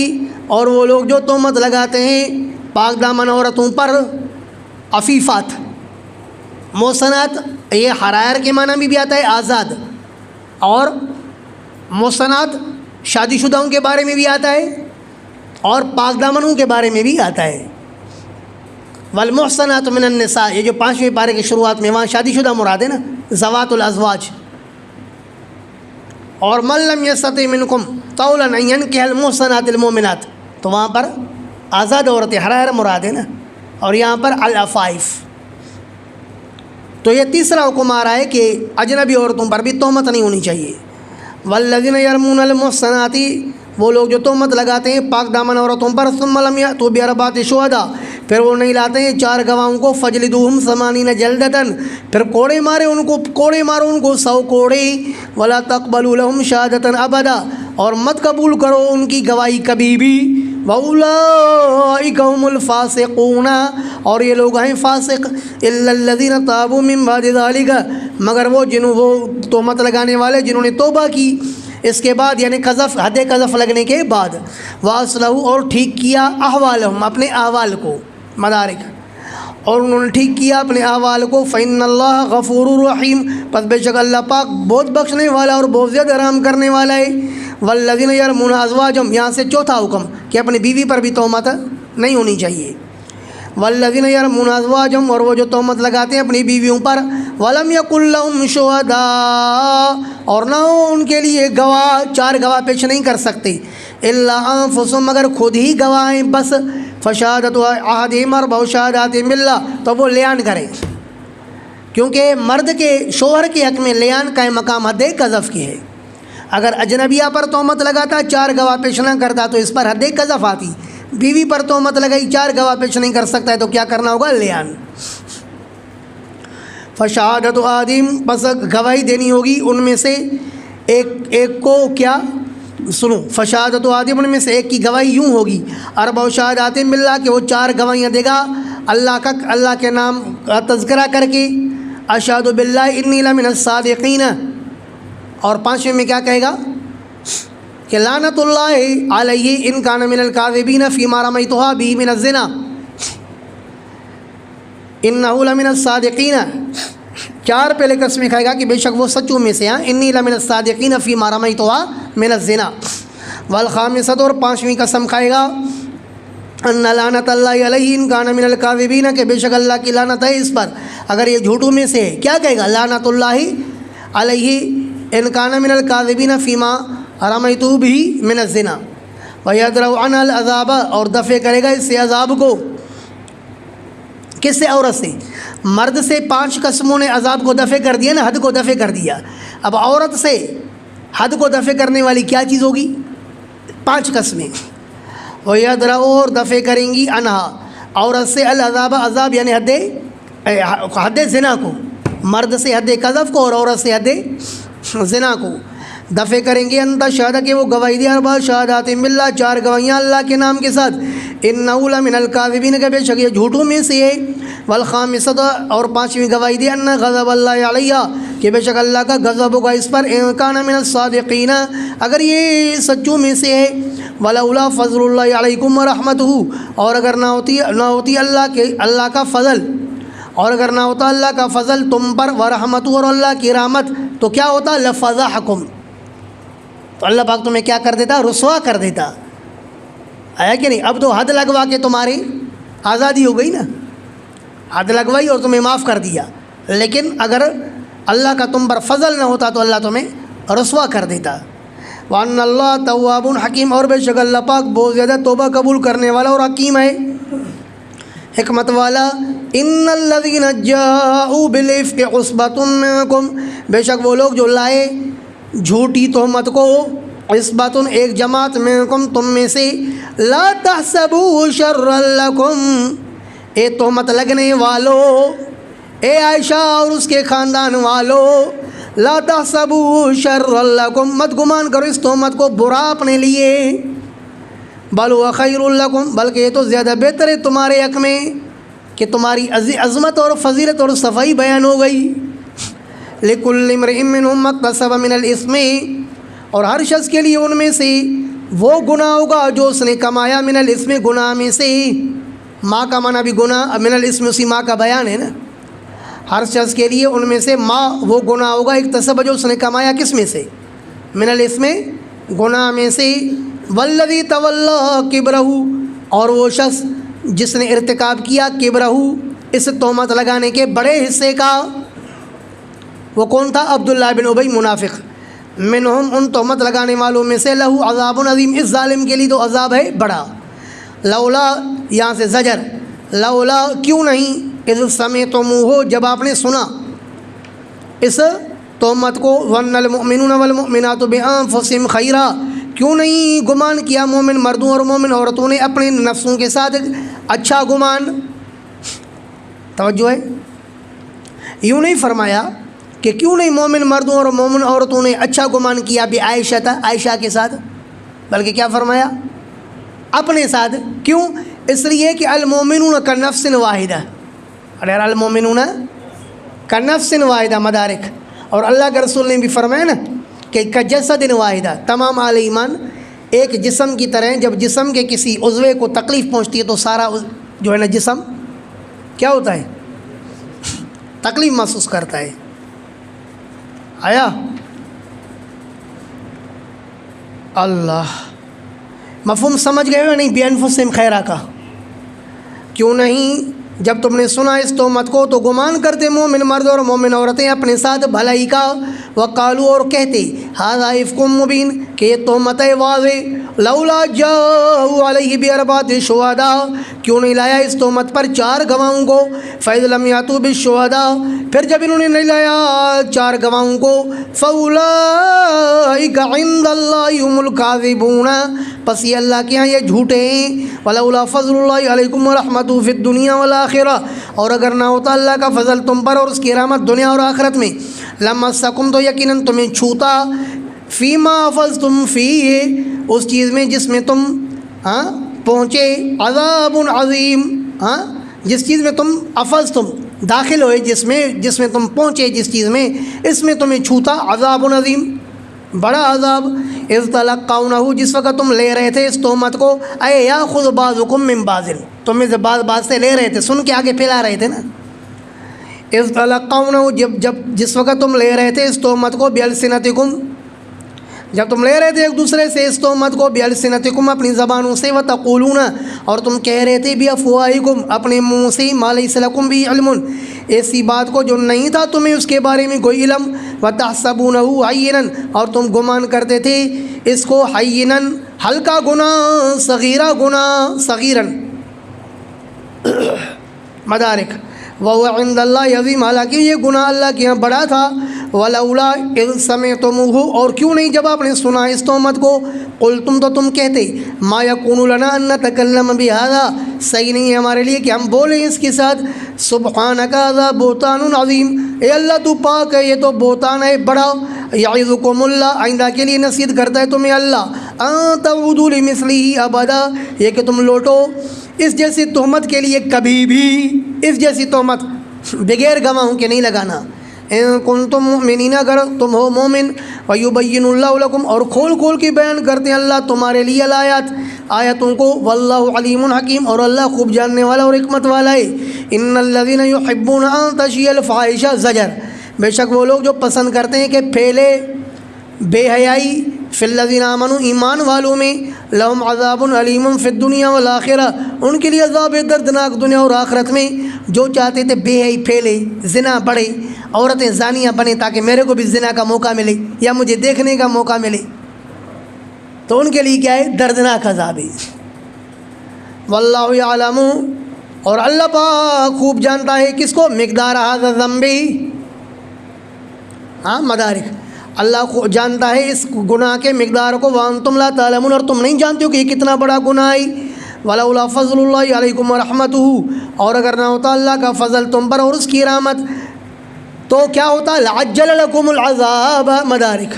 اور وہ لوگ جو تہمت لگاتے ہیں پاک دامن عورتوں پر. عفیفات، محصنات یہ حرائر کے معنی میں بھی آتا ہے آزاد، اور محصنات شادی شدہوں کے بارے میں بھی آتا ہے اور پاک دامنوں کے بارے میں بھی آتا ہے. والمحصنات من النساء، یہ جو 5ویں پارے کی شروعات میں وہاں شادی شدہ مراد ہے نا، ذوات الازواج. اور من لم یستطع منکم طولا ان ینکح المحصنات المؤمنات، تو وہاں پر آزاد عورتیں حرائر مراد ہے نا، اور یہاں پر العفائف. تو یہ تیسرا حکم آ رہا ہے کہ اجنبی عورتوں پر بھی تہمت نہیں ہونی چاہیے. والذین یرمون المحصنات، وہ لوگ جو تہمت لگاتے ہیں پاک دامن عورتوں پر. ثم لم یأتوا بأربعۃ شہداء، پھر وہ نہیں لاتے ہیں 4 گواہوں کو. فجلدوہم 80 جلدۃ، پھر کوڑے مارو ان کو 100 کوڑے. ولا تقبلوا لهم شہادۃ ابدا، اور مت قبول کرو ان کی گواہی کبھی بھی. وَأُولَٰئِكَ هُمُ الْفَاسِقُونَ، اور یہ لوگ ہیں فاسق. إِلَّا الَّذِينَ تَابُوا مِن بَعْدِ ذَلِكَ، مگر وہ تہمت لگانے والے جنہوں نے توبہ کی اس کے بعد، یعنی قذف، حد قذف لگنے کے بعد. وَأَصْلَحُوا، اور ٹھیک کیا احوالہم، اپنے احوال کو، مدارک، اور انہوں نے ٹھیک کیا اپنے احوال کو. فإن اللہ غفور رحیم، پس بے شک اللہ پاک بہت بخشنے والا اور بہت زیادہ رحم کرنے والا ہے. والذین یرمون ازواجہم، یہاں سے چوتھا حکم کہ اپنی بیوی پر بھی تہمت نہیں ہونی چاہیے. والذین یرمون ازواجہم، اور وہ جو تہمت لگاتے ہیں اپنی بیویوں پر. ولم یکن لہم شہداء، اور نہ ہو ان کے لیے گواہ، 4 گواہ پیش نہیں کر سکتے. الا انفسہم، مگر خود ہی گواہ ہیں بس. فشہادۃ احدہم 4 شہادات باللہ، تو وہ لیان کریں، کیونکہ مرد کے شوہر کے حق میں لیان کا مقام حد قذف کی ہے. اگر اجنبیہ پر تہمت لگاتا 4 گواہ پیش نہ کرتا تو اس پر حد قذف آتی. بیوی پر تہمت لگائی 4 گواہ پیش نہیں کر سکتا ہے تو کیا کرنا ہوگا؟ لیان. فشہادۃ احدہم، بس گواہی دینی ہوگی ان میں سے ایک کو. کیا سنو، فشہادۃ احدہم، ان میں سے ایک کی گواہی یوں ہوگی 4 شہادات باللہ، کہ وہ 4 گواہیاں دے گا اللہ کے نام کا تذکرہ کر کے. اشہد باللہ انی لمن الصادقین، اور 5ویں میں کیا کہے گا کہ لعنت اللہ علیہ ان کان من الکاذبین فیما رمیتھا بہ من الزنا انہ لمن الصادقین. 4 پہلے قسمیں کھائے گا کہ بے شک وہ سچوں میں سے ہیں. انی لمن الصادقین فیما رمیتھا من الزنا. والخامسۃ، اور 5ویں قسم کھائے گا ان لعنت اللہ علیہ ان کان من الکاذبین، کہ بے شک اللہ کی لعنت ہے اس پر اگر یہ جھوٹوں میں سے ہے. کیا کہے گا؟ لعنت اللہ علیہ ان کان من الکاذبین فیما رمیتہ بہ من الزنا. ویدرأ عنہ العذاب، اور دفع کرے گا اس سے عذاب کو. کس سے؟ عورت سے. مرد سے 5 قسموں نے عذاب کو دفع کر دیا نا، حد کو دفع کر دیا. اب عورت سے حد کو دفع کرنے والی کیا چیز ہوگی؟ 5 قسمیں. ویدرأ، اور دفع کریں گی عنہ عورت سے العذاب، عذاب یعنی حد زنا کو. مرد سے حد قذف کو اور عورت سے حد زنا کو دفع کریں گے۔ انت شہادہ کہ وہ گواہی دے اربع شہادات باللہ 4 گواہیاں اللہ کے نام کے ساتھ، انہ لمن الکاذبین کہ بے شک یہ جھوٹوں میں سے ہے، والخامسۃ اور 5ویں گواہی دے ان غضب اللہ علیہ کہ بے شک اللہ کا غضب ہوگا اس پر، ان کان من الصادقین اگر یہ سچوں میں سے ہے، ولولا فضل اللہ علیکم ورحمتہ اور اگر نہ ہوتی اللہ کا فضل، اور اگر نہ ہوتا اللہ کا فضل تم پر، ورحمتہ اور اللہ کی رحمت، تو کیا ہوتا؟ لفضحکم، تو اللہ پاک تمہیں کیا کر دیتا؟ رسوا کر دیتا، آیا کہ نہیں؟ اب تو حد لگوا کے تمہاری آزادی ہو گئی نا، حد لگوائی اور تمہیں معاف کر دیا، لیکن اگر اللہ کا تم پر فضل نہ ہوتا تو اللہ تمہیں رسوا کر دیتا۔ وَأَنَّ اللَّهَ تَوَّابٌ حَكِيمٌ اور بے شک اللہ پاک بہت زیادہ توبہ قبول کرنے والا اور حکیم ہے، حکمت والا۔ ان الذين جاءوا بالافك عصبة منكم بے شک وہ لوگ جو لائے جھوٹی تہمت کو، عصبۃ ایک جماعت، منکم تم میں سے، لا تحسبوا شرا لکم اے تہمت لگنے والو، اے عائشہ اور اس کے خاندان والو، لا تحسبوا شرا لکم مت گمان کرو اس تہمت کو برا اپنے لیے، بل هو خیر لکم بلکہ یہ تو زیادہ بہتر ہے تمہارے حق میں کہ تمہاری عظمت اور فضیلت اور صفائی بیان ہو گئی۔ لِكُلِّ امْرِئٍ مِّنْهُمْ مَا اكْتَسَبَ مِنَ الْإِثْمِ اور ہر شخص کے لیے ان میں سے وہ گناہ ہوگا جو اس نے کمایا، من الاسم گناہ میں سے، ماں کا معنی بھی گناہ، من الاسم اسی ماں کا بیان ہے نا، ہر شخص کے لیے ان میں سے ماں وہ گناہ ہوگا اکتسب جو اس نے کمایا، کس میں سے؟ من الاسم گناہ میں سے، والذی تولی کبرہ اور وہ شخص جس نے ارتکاب کیا کبرہ اس تہمت لگانے کے بڑے حصے کا، وہ کون تھا؟ عبداللہ بن ابی منافق، منہم ان تہمت لگانے والوں میں سے، لہو عذاب عظیم اس ظالم کے لیے تو عذاب ہے بڑا۔ لولا یہاں سے زجر، لولا کیوں نہیں، اذ سمعتموہ جب آپ نے سنا اس تہمت کو، ظن المؤمنون والمؤمنات بانفسہم خیرا کیوں نہیں گمان کیا مومن مردوں اور مومن عورتوں نے اپنے نفسوں کے ساتھ اچھا گمان، توجہ ہے، یوں نہیں فرمایا کہ کیوں نہیں مومن مردوں اور مومن عورتوں نے اچھا گمان کیا بھی عائشہ کے ساتھ، بلکہ کیا فرمایا؟ اپنے ساتھ۔ کیوں؟ اس لیے کہ المومنون کالنفس واحدہ، ارے المومنون کالنفس واحدہ مدارک، اور اللہ کے رسول نے بھی فرمایا نا کہ کجسد واحدہ، تمام اہل ایمان ایک جسم کی طرح ہیں، جب جسم کے کسی عضو کو تکلیف پہنچتی ہے تو سارا جو ہے نا جسم کیا ہوتا ہے؟ تکلیف محسوس کرتا ہے۔ آیا اللہ مفہوم سمجھ گئے ہو نہیں؟ بِأَنفُسِهِمْ خیرا کا کیوں نہیں جب تم نے سنا اس تہمت کو تو گمان کرتے مومن مرد اور مومن عورتیں اپنے ساتھ بھلائی کا، وقالو اور کہتے ھذا افک مبین کہ یہ تہمت ہے واضح، لولا جاءوا علیہ باربعۃ شہداء کیوں نہیں لایا اس تہمت پر 4 گواہوں کو، فاذ لم یاتوا بالشہداء پھر جب انہوں نے نہیں لایا 4 گواہوں کو، فاولئک عند اللہ هم الکاذبون پس یہ اللہ کے ہاں یہ جھوٹے ہیں، ولولا فضل اللہ علیکم ورحمتہ فی الدنیا والآخرہ اور اگر نہ ہوتا اللہ کا فضل تم پر اور اس کی رحمت دنیا اور آخرت میں، لمسکم تو یقیناً تمہیں چھوتا، فیما افضتم فیہ اس چیز میں جس میں تم پہنچے، عذاب عظیم جس چیز میں تم افضتم داخل ہوئے، جس میں تم پہنچے، جس چیز میں اس میں تمہیں چھوتا، عذاب عظیم بڑا عذاب، اذ تلقونہ جس وقت تم لے رہے تھے اس تہمت کو، اے یاخذ بعضکم من بعض تم میں سے بعض سے لے رہے تھے، سن کے آگے پھیلا رہے تھے نا، اذ تلقونہ جس وقت تم لے رہے تھے اس تہمت کو، بألسنتکم جب تم لے رہے تھے ایک دوسرے سے اس تہمت کو، بألسنتکم اپنی زبانوں سے، وتقولون اور تم کہہ رہے تھے بافواہکم اپنے منہ سے، ما لیس لکم بہ علم ایسی بات کو جو نہیں تھا تمہیں اس کے بارے میں کوئی علم، وتحسبونہ ہینا اور تم گمان کرتے تھے اس کو ہینا ہلکا گناہ، صغیرہ گناہ، صغیرن مدارک، وہو عند اللہ عظیم حالانکہ یہ گناہ اللہ کے یہاں بڑا تھا، ولولا اذ سمعتموہ اور کیوں نہیں جب آپ نے سنا اس تہمت کو، قلتم تو تم کہتے ما یکون لنا ان نتکلم بہذا صحیح نہیں ہے ہمارے لیے کہ ہم بولیں اس کے ساتھ، سبحانک ذا بہتان عظیم، اے اللہ تو پاک ہے، یہ تو بہتان ہے بڑا۔ یعظکم اللہ، آئندہ کے لیے نصیحت کرتا ہے تمہیں اللہ، ان تعودوا لمثلہ ابدا، یہ کہ تم لوٹو اس جیسی تہمت کے لیے کبھی بھی، اس جیسی تہمت بغیر گواہوں کے نہیں لگانا۔ ان کنتم مؤمنین، اگر تم ہو مومن، ویبین اللہ لکم، اور کھول کھول کے بیان کرتے ہیں اللہ تمہارے لیے الآیات، آیتوں کو، واللہ علیم حکیم، اور اللہ خوب جاننے والا اور حکمت والا ہے۔ ان الذین یحبون ان تشیع الفاحشۃ، زجر، بے شک وہ لوگ جو پسند کرتے ہیں کہ پھیلے بے حیائی، فی الذین آمنوا، ایمان والوں میں، لہم عذاب علیم فی الدنیا والآخرہ، ان کے لیے عذاب دردناک دنیا اور آخرت میں۔ جو چاہتے تھے بے حیائی پھیلے، زنا بڑھے، عورتیں زانیہ بنیں تاکہ میرے کو بھی زنا کا موقع ملے یا مجھے دیکھنے کا موقع ملے، تو ان کے لیے کیا ہے؟ دردناک عذاب ہے۔ واللہ یعلم، اور اللہ پاک خوب جانتا ہے کس کو؟ مقدار ھذا الذنب، مدارک، اللہ کو جانتا ہے اس گناہ کے مقدار کو، وانتم لا تعلمون، اور تم نہیں جانتے ہو کہ یہ کتنا بڑا گناہ ہے۔ ولولا فضل اللہ علیکم ورحمتہ، اور اگر نہ ہوتا اللہ کا فضل تم پر اور اس کی رحمت تو کیا ہوتا؟ لعجل لکم العذاب، مدارک،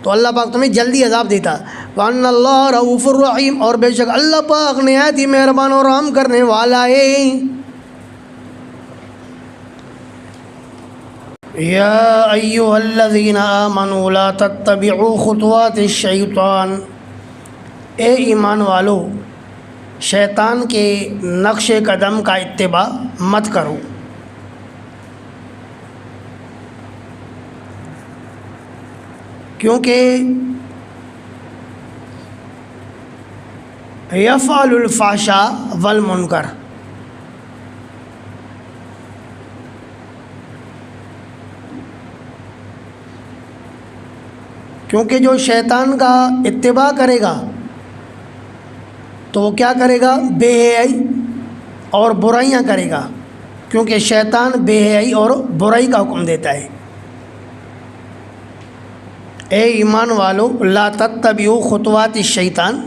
تو اللہ پاک تمہیں جلدی عذاب دیتا۔ وان اللہ رؤوف الرحیم، اور بے شک اللہ پاک نہایت ہی مہربان اور رحم کرنے والا ہے۔ یا ایھا الذین آمنوا لا تتبعوا خطوات الشیطان، اے ایمان والو شیطان کے نقش قدم کا اتباع مت کرو۔ کیونکہ یفعل الفحشاء والمنکر، کیونکہ جو شیطان کا اتباع کرے گا تو وہ کیا کرے گا؟ بے حیائی اور برائیاں کرے گا، کیونکہ شیطان بے حیائی اور برائی کا حکم دیتا ہے۔ اے ایمان والو لا تتبعوا خطوات الشیطان،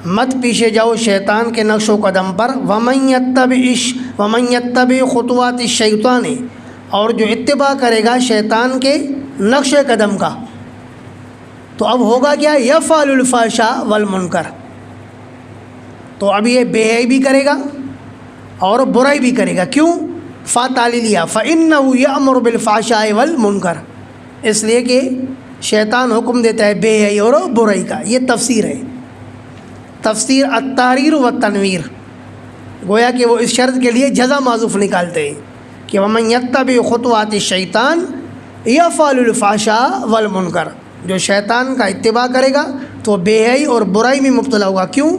مت پیچھے جاؤ شیطان کے نقش و قدم پر۔ ومن یتبع خطوات الشیطان، اور جو اتباع کرے گا شیطان کے نقش قدم کا تو اب ہوگا کیا؟ یفعل الفحشاء والمنکر، تو اب یہ بے حیائی بھی کرے گا اور برائی بھی کرے گا۔ کیوں؟ فَتَعْلِلِيَا فَإِنَّهُ يَأْمُرُ بِالْفَحْشَاءِ وَالْمُنکر، اس لیے کہ شیطان حکم دیتا ہے بے حیائی اور برائی کا۔ یہ تفسیر ہے، تفسیر التحریر والتنویر، گویا کہ وہ اس شرط کے لیے جزا معذوف نکالتے ہیں کہ وَمَن يَتَّبِعْ خُطُوَاتِ الشَّيْطَانِ یفعل الفحشاء والمنکر، جو شیطان کا اتباع کرے گا تو بے حیائی اور برائی میں مبتلا ہوگا۔ کیوں؟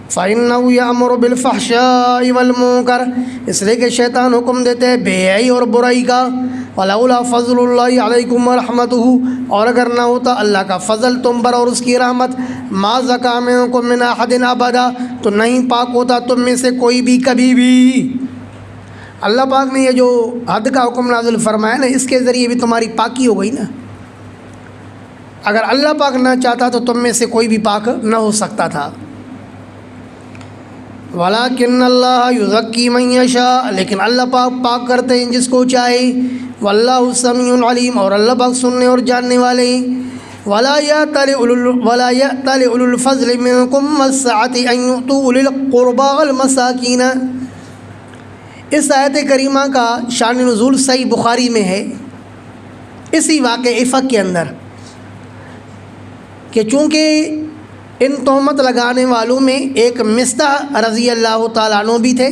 فَإِنَّهُ يَأْمُرُ بِالْفَحْشَاءِ وَالْمُنکر، اس لیے کہ شیطان حکم دیتے ہیں بے حیائی اور برائی کا۔ وَلَوْلَا فَضْلُ اللَّهِ عَلَيْكُمْ وَرَحْمَتُهُ، اور اگر نہ ہوتا اللہ کا فضل تم پر اور اس کی رحمت، مَا زَكَىٰ مِنكُم مِّنْ أَحَدٍ أَبَدًا، تو نہیں پاک ہوتا تم میں سے کوئی بھی کبھی بھی۔ اللہ پاک نے یہ جو حد کا حکم نازل فرمایا نا، اس کے ذریعے بھی تمہاری پاکی ہو گئی نا۔ اگر اللہ پاک نہ چاہتا تو تم میں سے کوئی بھی پاک نہ ہو سکتا تھا۔ وَلَٰكِنَّ اللَّهَ يُزَكِّي مَن يَشَاءُ، لیکن اللہ پاک پاک کرتے ہیں جس کو چاہے۔ وَاللَّهُ سَمِيعٌ عَلِيمٌ، اور اللہ پاک سننے اور جاننے والے ہیں۔ وَلَا يَأْتَلِ أُولُو الْفَضْلِ مِنكُمْ وَالسَّعَةِ أَن يُؤْتُوا أُولِي الْقُرْبَىٰ وَالْمَسَاكِينَ، اس آیت کریمہ کا شان نزول صحیح بخاری میں ہے، اسی واقع افق کے اندر، کہ چونکہ ان تہمت لگانے والوں میں ایک مصطح رضی اللہ تعالیٰ عنہ بھی تھے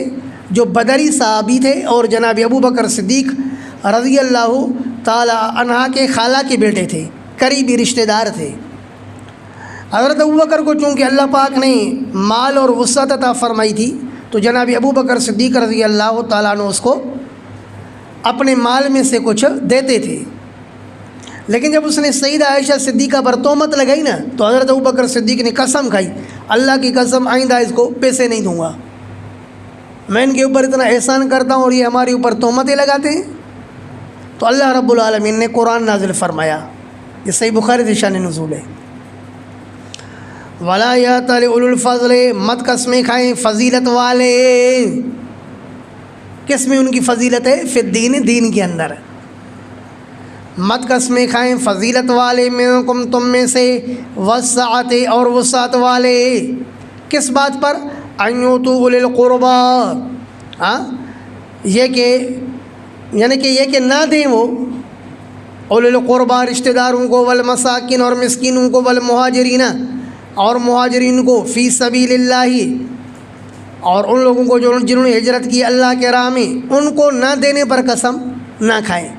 جو بدری صحابی تھے، اور جناب ابو بکر صدیق رضی اللہ تعالیٰ عنہ کے خالہ کے بیٹے تھے، قریبی رشتہ دار تھے۔ حضرت ابو بکر کو چونکہ اللہ پاک نے مال اور وسعت عطا فرمائی تھی تو جناب ابو بکر صدیق رضی اللہ تعالیٰ عنہ اس کو اپنے مال میں سے کچھ دیتے تھے، لیکن جب اس نے سیدہ عائشہ صدیقہ پر تہمت لگائی نا تو حضرت ابو بکر صدیق نے قسم کھائی، اللہ کی قسم آئندہ اس کو پیسے نہیں دوں گا، میں ان کے اوپر اتنا احسان کرتا ہوں اور یہ ہمارے اوپر تہمتیں لگاتے ہیں۔ تو اللہ رب العالمین نے قرآن نازل فرمایا، یہ صحیح بخاری سے شان نزول ہے۔ ولا یأتل اولو الفضل، مت قسمیں کھائیں فضیلت والے. کس میں ان کی فضیلت ہے؟ فی الدین، دین کے اندر. مت قسمیں کھائیں فضیلت والے منکم، تم میں سے، وسعت اور وسعت والے. کس بات پر؟ ان یؤتوا اولی القربی، یہ کہ یعنی کہ یہ کہ نہ دیں وہ اولی القربی رشتہ داروں کو، والمساکین اور مسکینوں کو، والمہاجرین اور مہاجرین کو، فی سبیل اللہ اور ان لوگوں کو جنہوں نے ہجرت کی اللہ کے راہ میں، ان کو نہ دینے پر قسم نہ کھائیں.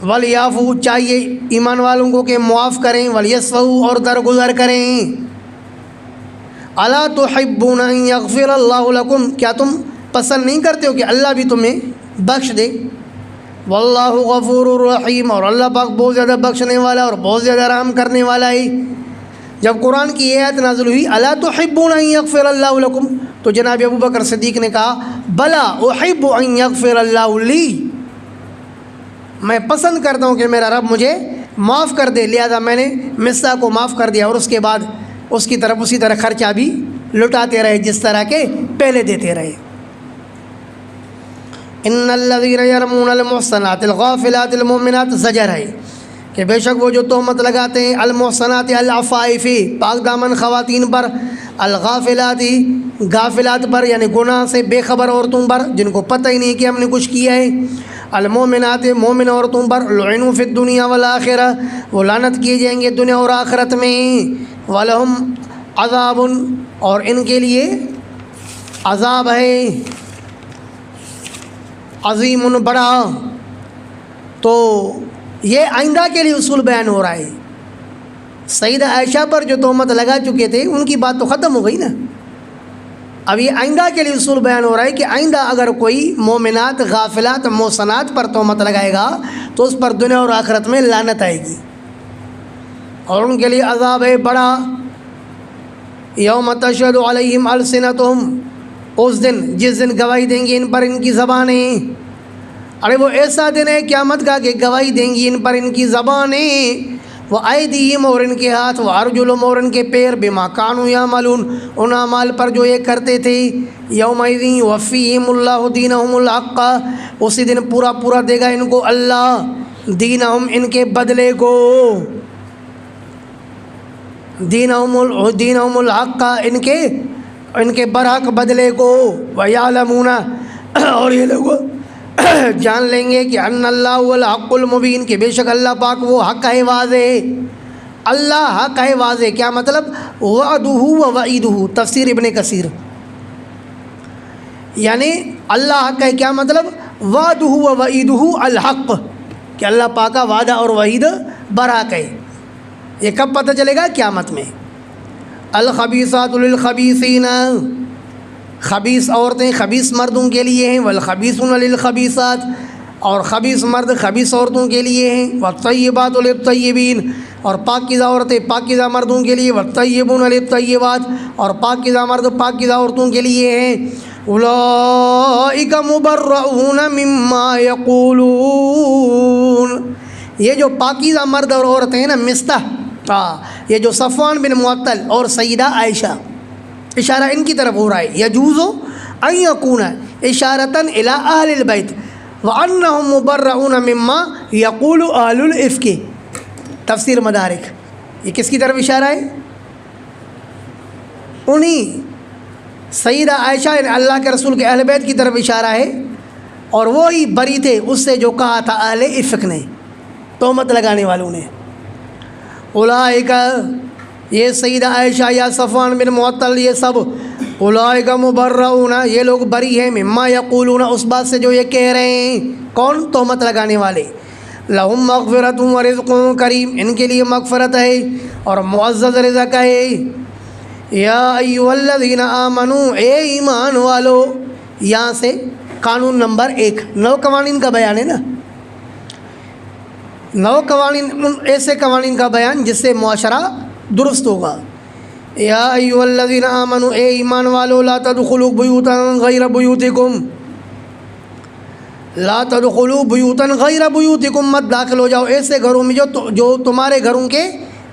ولیعفو، چاہیے ایمان والوں کو کہ معاف کریں، ولیصفحوا اور درگزر کریں. الا تحبون ان یغفر اللہ لکم، کیا تم پسند نہیں کرتے ہو کہ اللہ بھی تمہیں بخش دے؟ واللہ غفور الرحیم، اور اللہ پاک بہت زیادہ بخشنے والا اور بہت زیادہ رحم کرنے والا ہے. جب قرآن کی یہ آیت نازل ہوئی الا تحبون ان یغفر اللہ لکم، تو جناب ابو بکر صدیق نے کہا بلا احب ان یغفر اللہ لی، میں پسند کرتا ہوں کہ میرا رب مجھے معاف کر دے، لہذا میں نے مصطح کو معاف کر دیا اور اس کے بعد اس کی طرف اسی طرح خرچہ بھی لٹاتے رہے جس طرح کے پہلے دیتے رہے. ان الذین یرمون المحصنات الغافلات المؤمنات، زجر ہے کہ بے شک وہ جو تہمت لگاتے ہیں المحصنات العفائف، پاک دامن خواتین پر، الغافلات غافلات پر یعنی گناہ سے بے خبر عورتوں پر جن کو پتہ ہی نہیں کہ ہم نے کچھ کیا ہے، المؤمنات مومن عورتوں پر، لعنوا فی الدنیا والآخرہ، وہ لعنت کیے جائیں گے دنیا اور آخرت میں، ولہم عذاب، اور ان کے لیے عذاب ہے عظیم بڑا. تو یہ آئندہ کے لیے اصول بیان ہو رہا ہے. سیدہ عائشہ پر جو تہمت لگا چکے تھے ان کی بات تو ختم ہو گئی نا. اب یہ آئندہ کے لیے اصول بیان ہو رہا ہے کہ آئندہ اگر کوئی مومنات غافلات محصنات پر تہمت لگائے گا تو اس پر دنیا اور آخرت میں لعنت آئے گی اور ان کے لیے عذاب ہے بڑا. یوم تشہد علیہم السنتہم، اس دن جس دن گواہی دیں گی ان پر ان کی زبانیں. ارے وہ ایسا دن ہے قیامت کا کہ گواہی دیں گی ان پر ان کی زبانیں، وہ ایدیہم اور ان کے ہاتھ، وہ ارجلہم اور ان کے پیر، بما کانوا یعملون ان اعمال پر جو یہ کرتے تھے. یومئذ یوفیہم اللہ دینہم الحق، اسی دن پورا پورا دے گا ان کو اللہ دینہم ان کے بدلے کو، دینہم الحق ان کے برحق بدلے کو. وَيَعْلَمُونَ، اور یہ لوگ جان لیں گے کہ ان اللہ هو الحق المبین، کہ بے شک اللہ پاک وہ حق ہے واضح. اللہ حق ہے واضح، کیا مطلب؟ وعدہ و وعیدہ، تفسیر ابن کثیر. یعنی اللہ حق ہے، کیا مطلب؟ وعدہ و وعیدہ الحق، کہ اللہ پاک کا وعدہ اور وعید برحق ہے. یہ کب پتہ چلے گا؟ قیامت میں. الخبیثات للخبیثین، خبیث عورتیں خبیث مردوں کے لیے ہیں، والخبیثون للخبیثات، اور خبیث مرد خبیث عورتوں کے لیے ہیں، والطیبات للطیبین، اور پاکیزہ عورتیں پاکیزہ مردوں کے لیے، والطیبون للطیبات، اور پاکیزہ مرد پاکیزہ عورتوں کے لیے ہیں. اولئک مبرؤون مما یقولون، یہ جو پاکیزہ مرد اور عورتیں ہیں نا، مصطح، یہ جو صفوان بن معطل اور سیدہ عائشہ، اشارہ ان کی طرف ہو رہا ہے. یجوز ان یکون اشارۃ الی اہل البیت وانہم مبرؤون مما یقول اہل الافک. تفسیر مدارک، یہ کس کی طرف اشارہ ہے؟ انہی سیدہ عائشہ یعنی اللہ کے رسول کے اہل بیت کی طرف اشارہ ہے، اور وہی بری تھے اس سے جو کہا تھا اہل افک نے، تہمت لگانے والوں نے. اولئک، یہ سیدہ عائشہ یا صفوان بن معطل، یہ سب اولئک مبرؤون، یہ لوگ بری ہیں، مما یقولون، اس بات سے جو یہ کہہ رہے ہیں. کون؟ تہمت لگانے والے. لہم مغفرۃ و رزق کریم، ان کے لیے مغفرت ہے اور معزز رزق ہے. یا ایھا الذین آمنوا، اے ایمان والو. یہاں سے قانون نمبر 1، 9 قوانین کا بیان ہے نا، 9 قوانین، ایسے قوانین کا بیان جس سے معاشرہ درست ہوگا. یا ایھا الذین آمنوا، اے ایمان والو، لا تدخلوا بیوتا غیر بیوتکم، لا تدخلوا بیوتا غیر بیوتکم، مت داخل ہو جاؤ ایسے گھروں میں جو تمہارے گھروں کے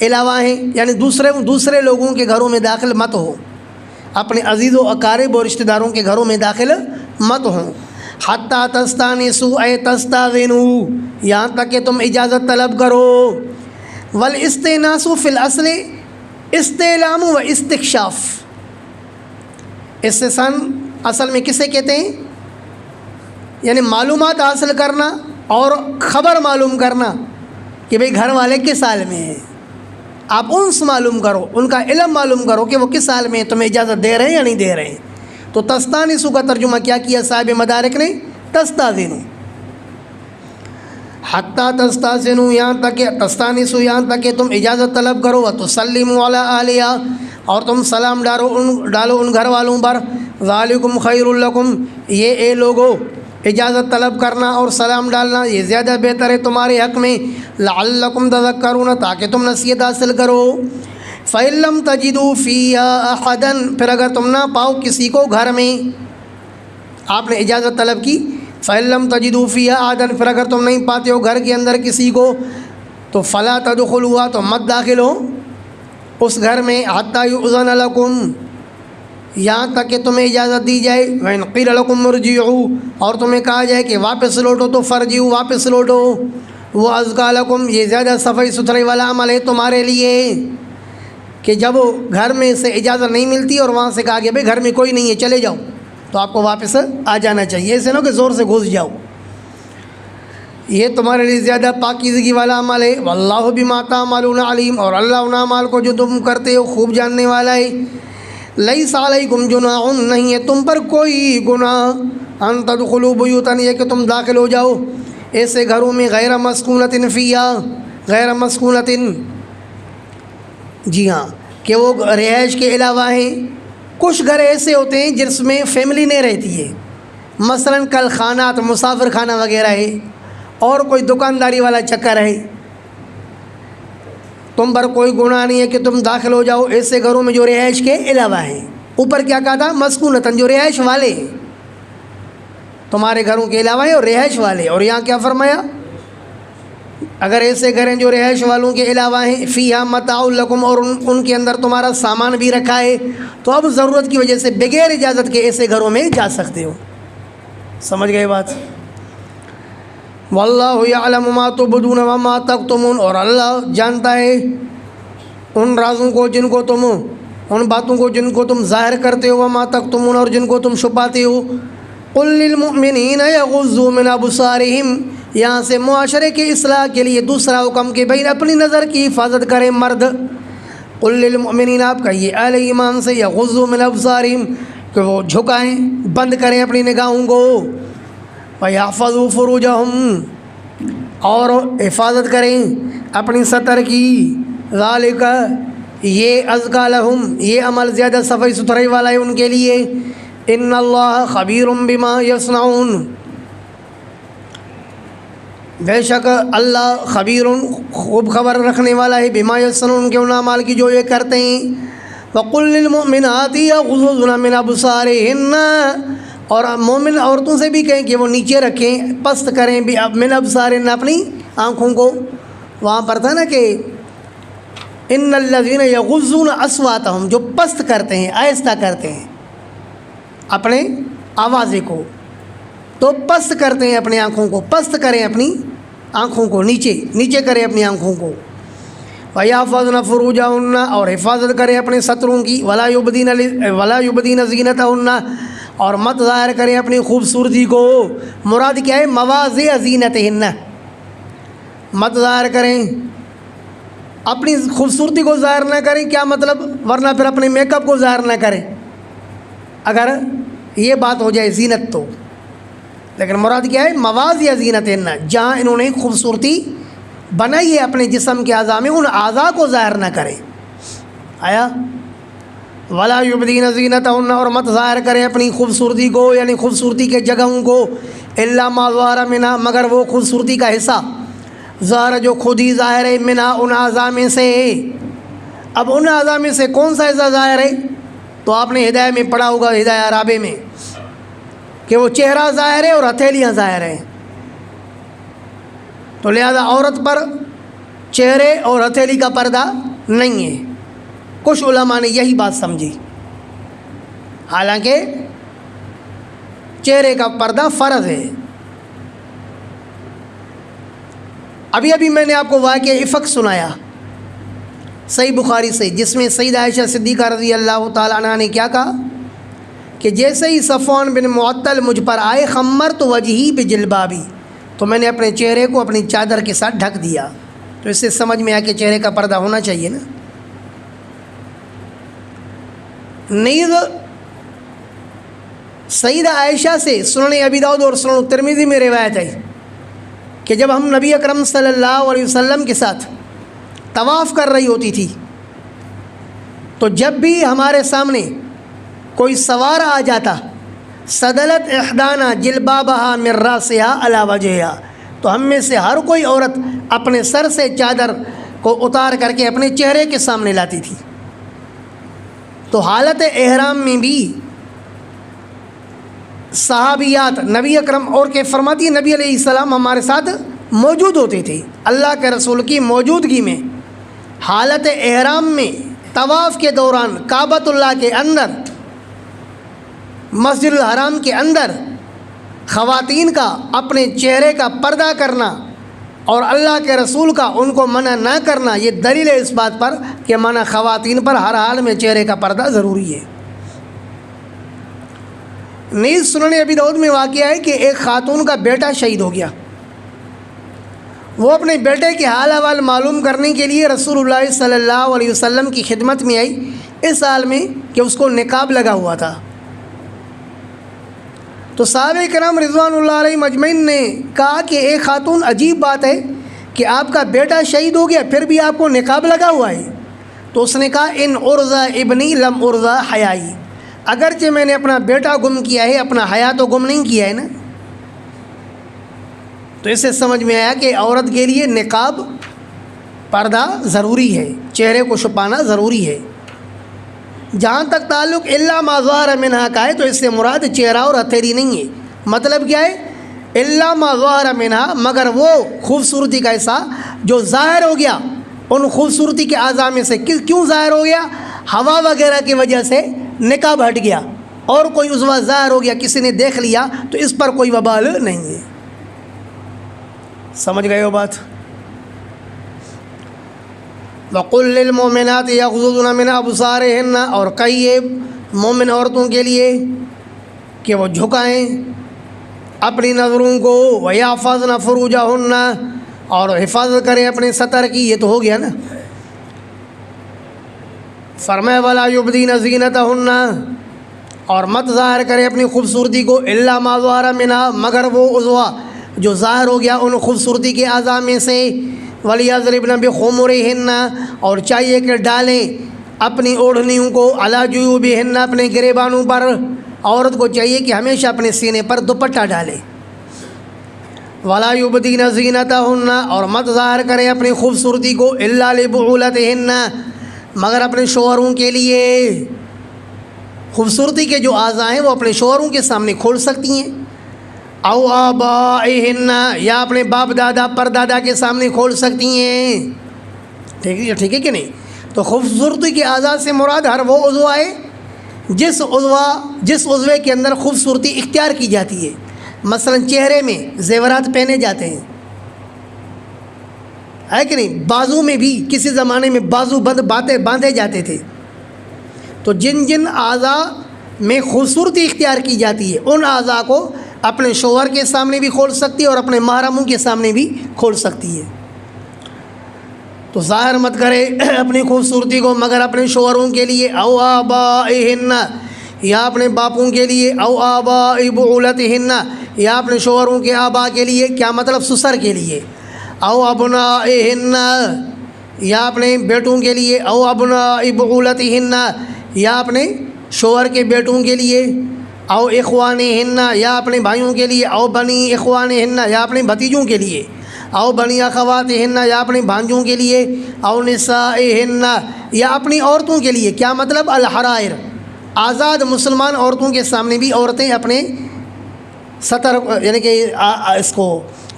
علاوہ ہیں، یعنی دوسرے لوگوں کے گھروں میں داخل مت ہو، اپنے عزیز و اقارب اور رشتہ داروں کے گھروں میں داخل مت ہوں۔ حتیٰ تستانسوا اے تستاذنوا، یہاں تک کہ تم اجازت طلب کرو۔ والاستئناس فی الاصل استعلام و استکشاف، استحسان اصل میں کسے کہتے ہیں؟ یعنی معلومات حاصل کرنا اور خبر معلوم کرنا کہ بھئی گھر والے کس حال میں ہیں، آپ انس معلوم کرو، ان کا علم معلوم کرو کہ وہ کس حال میں ہیں، تمہیں اجازت دے رہے ہیں یا نہیں دے رہے ہیں۔ تو تستانسوا کا ترجمہ کیا کیا صاحب مدارک نے؟ تستاذنوا۔ حتیٰ تستاذنوا، یہاں تک کہ تستانسوا، یہاں تک کہ تم اجازت طلب کرو، وتسلموا علی اہلہا، اور تم سلام ڈالو ان گھر والوں پر۔ ذالکم خیر لکم، یہ اے لوگو اجازت طلب کرنا اور سلام ڈالنا یہ زیادہ بہتر ہے تمہارے حق میں۔ لعلکم تذکرون، تاکہ تم نصیحت حاصل کرو۔ فَإِن لَّمْ تَجِدُوا فِيهَا أَحَدًا، پھر اگر تم نہ پاؤ کسی کو گھر میں، آپ نے اجازت طلب کی، فَإِن لَّمْ تَجِدُوا فِيهَا أَحَدًا، پھر اگر تم نہیں پاتے ہو گھر کے اندر کسی کو، تو فَلَا تَدْخُلُوهَا، تو مت داخل ہو اس گھر میں، حَتَّى يُؤْذَنَ لَكُمْ، یہاں تک کہ تمہیں اجازت دی جائے۔ وَإِن قِيلَ لَكُمْ ارْجِعُوا، اور تمہیں کہا جائے کہ واپس لوٹو، تو فَارْجِعُوا، واپس لوٹو۔ وَأَزْكَىٰ لَكُمْ، یہ زیادہ صفائی ستھرائی والا عمل ہے تمہارے لیے، کہ جب گھر میں سے اجازت نہیں ملتی اور وہاں سے کہا کہ بھئی گھر میں کوئی نہیں ہے چلے جاؤ، تو آپ کو واپس آ جانا چاہیے، ایسے نہ کہ زور سے گھس جاؤ، یہ تمہارے لیے زیادہ پاکیزگی والا عمل ہے۔ واللہ بما تعملون علیم، اور اللہ ان اعمال کو جو تم کرتے ہو خوب جاننے والا ہے۔ لیس علیکم جناح، نہیں ہے تم پر کوئی گناہ، ان تدخلوا بیوتا، یہ کہ تم داخل ہو جاؤ ایسے گھروں میں، غیر مسکونۃ فیہا، غیر مسکونۃ، جی ہاں، کہ وہ رہائش کے علاوہ ہیں۔ کچھ گھر ایسے ہوتے ہیں جس میں فیملی نہیں رہتی ہے، مثلاً کل خانات، مسافر خانہ وغیرہ ہے، اور کوئی دکانداری والا چکر ہے، تم پر کوئی گناہ نہیں ہے کہ تم داخل ہو جاؤ ایسے گھروں میں جو رہائش کے علاوہ ہیں۔ اوپر کیا کہا تھا؟ مسکونتاً، جو رہائش والے ہیں، تمہارے گھروں کے علاوہ ہیں اور رہائش والے، اور یہاں کیا فرمایا؟ اگر ایسے گھر ہیں جو رہائش والوں کے علاوہ ہیں، فیہا متاع لکم، اور ان کے اندر تمہارا سامان بھی رکھا ہے، تو اب ضرورت کی وجہ سے بغیر اجازت کے ایسے گھروں میں جا سکتے ہو۔ سمجھ گئے بات؟ واللہ یعلم ما تبدون وما تکتمون، اور اللہ جانتا ہے ان رازوں کو جن کو تم، ان باتوں کو جن کو تم ظاہر کرتے ہو، وما تکتمون، اور جن کو تم چھپاتے ہو۔ قل للمؤمنین یغضوا من ابصارہم، یہاں سے معاشرے کی اصلاح کے لیے دوسرا حکم کہ بھائی اپنی نظر کی حفاظت کریں مرد۔ قل للمؤمنین، آپ کہیے اہل ایمان سے، یغضوا من ابصارہم، کہ وہ جھکائیں، بند کریں اپنی نگاہوں کو، وَيَحْفَظُوا فُرُوجَهُمْ، اور حفاظت کریں اپنی سطر کی۔ ذالک، یہ ازکیٰ لہم، یہ عمل زیادہ صفائی ستھرائی والا ہے ان کے لیے۔ ان اللہ خبیر بما یصنعون، بے شک اللہ خبیر، خوب خبر رکھنے والا ہے، بما یصنعون، کے ان اعمال کی جو یہ کرتے ہیں۔ وَقُلْ لِلْمُؤْمِنَاتِ یغضضن من ابصارہن، اور مومن عورتوں سے بھی کہیں کہ وہ نیچے رکھیں، پست کریں بھی من ابصارہن، اپنی آنکھوں کو۔ وہاں پر تھا نا کہ ان الذین یغضون اصواتہم، جو پست کرتے ہیں، آہستہ کرتے ہیں اپنے آوازے کو، تو پست کرتے ہیں اپنی آنکھوں کو، پست کریں اپنی آنکھوں کو، نیچے کریں اپنی آنکھوں کو۔ وَيَحْفَظْنَ فُرُوجَهُنَّ، اور حفاظت کریں اپنے سطروں کی۔ وَلَا يُبْدِينَ زِينَتَهُنَّ، اور مت ظاہر کریں اپنی خوبصورتی کو۔ مراد کیا ہے؟ مواضع زینتہن، مت ظاہر کریں اپنی خوبصورتی کو، ظاہر نہ کریں، کیا مطلب؟ ورنہ پھر اپنے میک اپ کو ظاہر نہ کریں، اگر یہ بات ہو جائے زینت تو۔ لیکن مراد کیا ہے؟ مواضع زینتہن، جہاں انہوں نے خوبصورتی بنائی ہے اپنے جسم کے اعضاء میں، ان اعضاء کو ظاہر نہ کریں۔ آیا ولا یبدین زینتہن، اور مت ظاہر کریں اپنی خوبصورتی کو، یعنی خوبصورتی کے جگہوں کو، الا ما ظہر منہا، مگر وہ خوبصورتی کا حصہ ظاہر جو خود ہی ظاہر ہے، منہا، ان اعضاء میں سے۔ اب ان اعضاء میں سے کون سا حصہ ظاہر ہے؟ تو آپ نے ہدایہ میں پڑھا ہوگا، ہدایہ رابع میں، کہ وہ چہرہ ظاہر ہے اور ہتھیلیاں ظاہر ہیں۔ تو لہذا عورت پر چہرے اور ہتھیلی کا پردہ نہیں ہے۔ کچھ علماء نے یہی بات سمجھی، حالانکہ چہرے کا پردہ فرض ہے۔ ابھی میں نے آپ کو واقعہ افق سنایا صحیح بخاری سے، جس میں سیدہ عائشہ صدیقہ رضی اللہ تعالیٰ عنہ نے کیا کہا کہ جیسے ہی صفوان بن معطل مجھ پر آئے، خمرت وجہی بجلبابی، تو میں نے اپنے چہرے کو اپنی چادر کے ساتھ ڈھک دیا۔ تو اس سے سمجھ میں آیا کہ چہرے کا پردہ ہونا چاہیے نا۔ نیز سیدہ عائشہ سے سنن ابی داؤد اور سنن ترمذی میں روایت ہے کہ جب ہم نبی اکرم صلی اللہ علیہ وسلم کے ساتھ طواف کر رہی ہوتی تھی، تو جب بھی ہمارے سامنے کوئی سوار آ جاتا، سدلت احدانا جلبابہا من راسہا علی وجہہا، تو ہم میں سے ہر کوئی عورت اپنے سر سے چادر کو اتار کر کے اپنے چہرے کے سامنے لاتی تھی۔ تو حالت احرام میں بھی صحابیات نبی اکرم اور کہ فرماتی ہے نبی علیہ السلام ہمارے ساتھ موجود ہوتے تھے، اللہ کے رسول کی موجودگی میں حالت احرام میں طواف کے دوران کعبۃ اللہ کے اندر، مسجد الحرام کے اندر خواتین کا اپنے چہرے کا پردہ کرنا اور اللہ کے رسول کا ان کو منع نہ کرنا، یہ دلیل ہے اس بات پر کہ منع خواتین پر ہر حال میں چہرے کا پردہ ضروری ہے۔ نیز سنن ابی داؤد میں واقعہ ہے کہ ایک خاتون کا بیٹا شہید ہو گیا۔ وہ اپنے بیٹے کے حال احوال معلوم کرنے کے لیے رسول اللہ صلی اللہ علیہ وسلم کی خدمت میں آئی، اس حال میں کہ اس کو نقاب لگا ہوا تھا۔ تو صحابہ کرام رضوان اللہ علیہ مجمعین نے کہا کہ ایک خاتون عجیب بات ہے کہ آپ کا بیٹا شہید ہو گیا پھر بھی آپ کو نقاب لگا ہوا ہے۔ تو اس نے کہا ان ارزا ابنی لم ارزا حیائی، اگرچہ میں نے اپنا بیٹا گم کیا ہے، اپنا حیا تو گم نہیں کیا ہے نا۔ تو اس سے سمجھ میں آیا کہ عورت کے لیے نقاب پردہ ضروری ہے، چہرے کو چھپانا ضروری ہے۔ جہاں تک تعلق الا ما ظہر منہا کا ہے تو اس سے مراد چہرہ اور ہتھیلی نہیں ہے۔ مطلب کیا ہے؟ الا ما ظہر منہا، مگر وہ خوبصورتی کا حصہ جو ظاہر ہو گیا ان خوبصورتی کے اعضاء میں سے۔ کیوں ظاہر ہو گیا؟ ہوا وغیرہ کی وجہ سے نقاب ہٹ گیا اور کوئی عضو ظاہر ہو گیا، کسی نے دیکھ لیا تو اس پر کوئی وبال نہیں ہے۔ سمجھ گئے ہو بات؟ وَقُلْ لِلْمُؤْمِنَاتِ يَغْضُضْنَ مِنْ أَبْصَارِهِنَّ، اور کہیے مومن عورتوں کے لیے کہ وہ جھکائیں اپنی نظروں کو، وَيَحْفَظْنَ فُرُوجَهُنَّ، اور حفاظت کریں اپنے سطر کی۔ یہ تو ہو گیا نا، فرمائے وَلَا يُبْدِينَ زِينَتَهُنَّ، اور مت ظاہر کرے اپنی خوبصورتی کو، إِلَّا مَا ظَهَرَ مِنْهَا، مگر وہ عضو جو ظاہر ہو گیا ان خوبصورتی کے اعضاء میں سے۔ وَلْيَضْرِبْنَ بِخُمُرِهِنَّ، اور چاہیے کہ ڈالیں اپنی اوڑھنیوں کو، عَلَى جُيُوبِهِنَّ، اپنے گریبانوں پر۔ عورت کو چاہیے کہ ہمیشہ اپنے سینے پر دوپٹہ ڈالے۔ وَلَا يُبْدِينَ زِينَتَهُنَّ، اور مت ظاہر کریں اپنی خوبصورتی کو، إِلَّا لِبُعُولَتِهِنَّ، مگر اپنے شوہروں کے لیے۔ خوبصورتی کے جو اعضاء ہیں وہ اپنے شوہروں کے سامنے کھول سکتی ہیں، او آبائہن، یا اپنے باپ دادا پر دادا کے سامنے کھول سکتی ہیں۔ ٹھیک ہے کہ نہیں؟ تو خوبصورتی کے اعضاء سے مراد ہر وہ عضو ہے جس عضو کے اندر خوبصورتی اختیار کی جاتی ہے۔ مثلا چہرے میں زیورات پہنے جاتے ہیں، ہے کہ نہیں؟ بازو میں بھی کسی زمانے میں بازو بند باندھے جاتے تھے۔ تو جن اعضاء میں خوبصورتی اختیار کی جاتی ہے ان اعضاء کو اپنے شوہر کے سامنے بھی کھول سکتی ہے اور اپنے محرموں کے سامنے بھی کھول سکتی ہے۔ تو ظاہر مت کرے اپنی خوبصورتی کو مگر اپنے شوہروں کے لیے، او آبائہن، یا اپنے باپوں کے لیے، او آبائی بعولتہن، یا اپنے شوہروں کے آبا کے لیے۔ کیا مطلب؟ سسر کے لیے۔ او ابنائہن، یا اپنے بیٹوں کے لیے، او ابنائی بعولتہن، یا اپنے شوہر کے بیٹوں کے لیے، او اخوانہن، یا اپنے بھائیوں کے لیے، او بنی اخوانہن، یا اپنے بھتیجوں کے لیے، او بنی اخواتہن، یا اپنے بھانجوں کے لیے، او نسائہن، یا اپنی عورتوں کے لیے۔ کیا مطلب؟ الحرائر، آزاد مسلمان عورتوں کے سامنے بھی عورتیں اپنے سطر یعنی کہ اس کو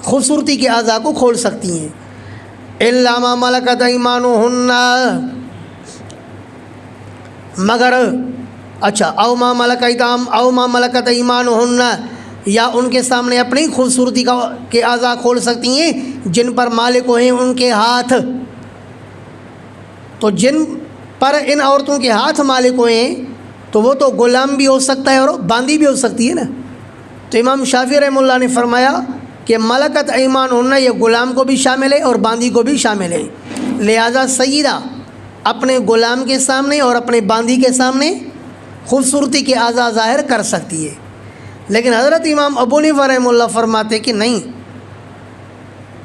خوبصورتی کے اعضاء کو کھول سکتی ہیں۔ الا ما ملکت ایمانہن، مگر اچھا او ما ملکت ایمانہن، یا ان کے سامنے اپنی خوبصورتی کے اعضاء کھول سکتی ہیں جن پر مالک ہیں ان کے ہاتھ. تو جن پر ان عورتوں کے ہاتھ مالک ہوئے ہیں تو وہ تو غلام بھی ہو سکتا ہے اور باندھی بھی ہو سکتی ہے نا. تو امام شافعی رحمہ اللہ نے فرمایا کہ ملکت ایمانہن یہ غلام کو بھی شامل ہے اور باندھی کو بھی شامل ہے. لہذا سیدہ اپنے غلام کے سامنے اور اپنے باندھی کے سامنے خوبصورتی کے اعضاء ظاہر کر سکتی ہے. لیکن حضرت امام ابو حنیفہ رحمہ اللہ فرماتے کہ نہیں،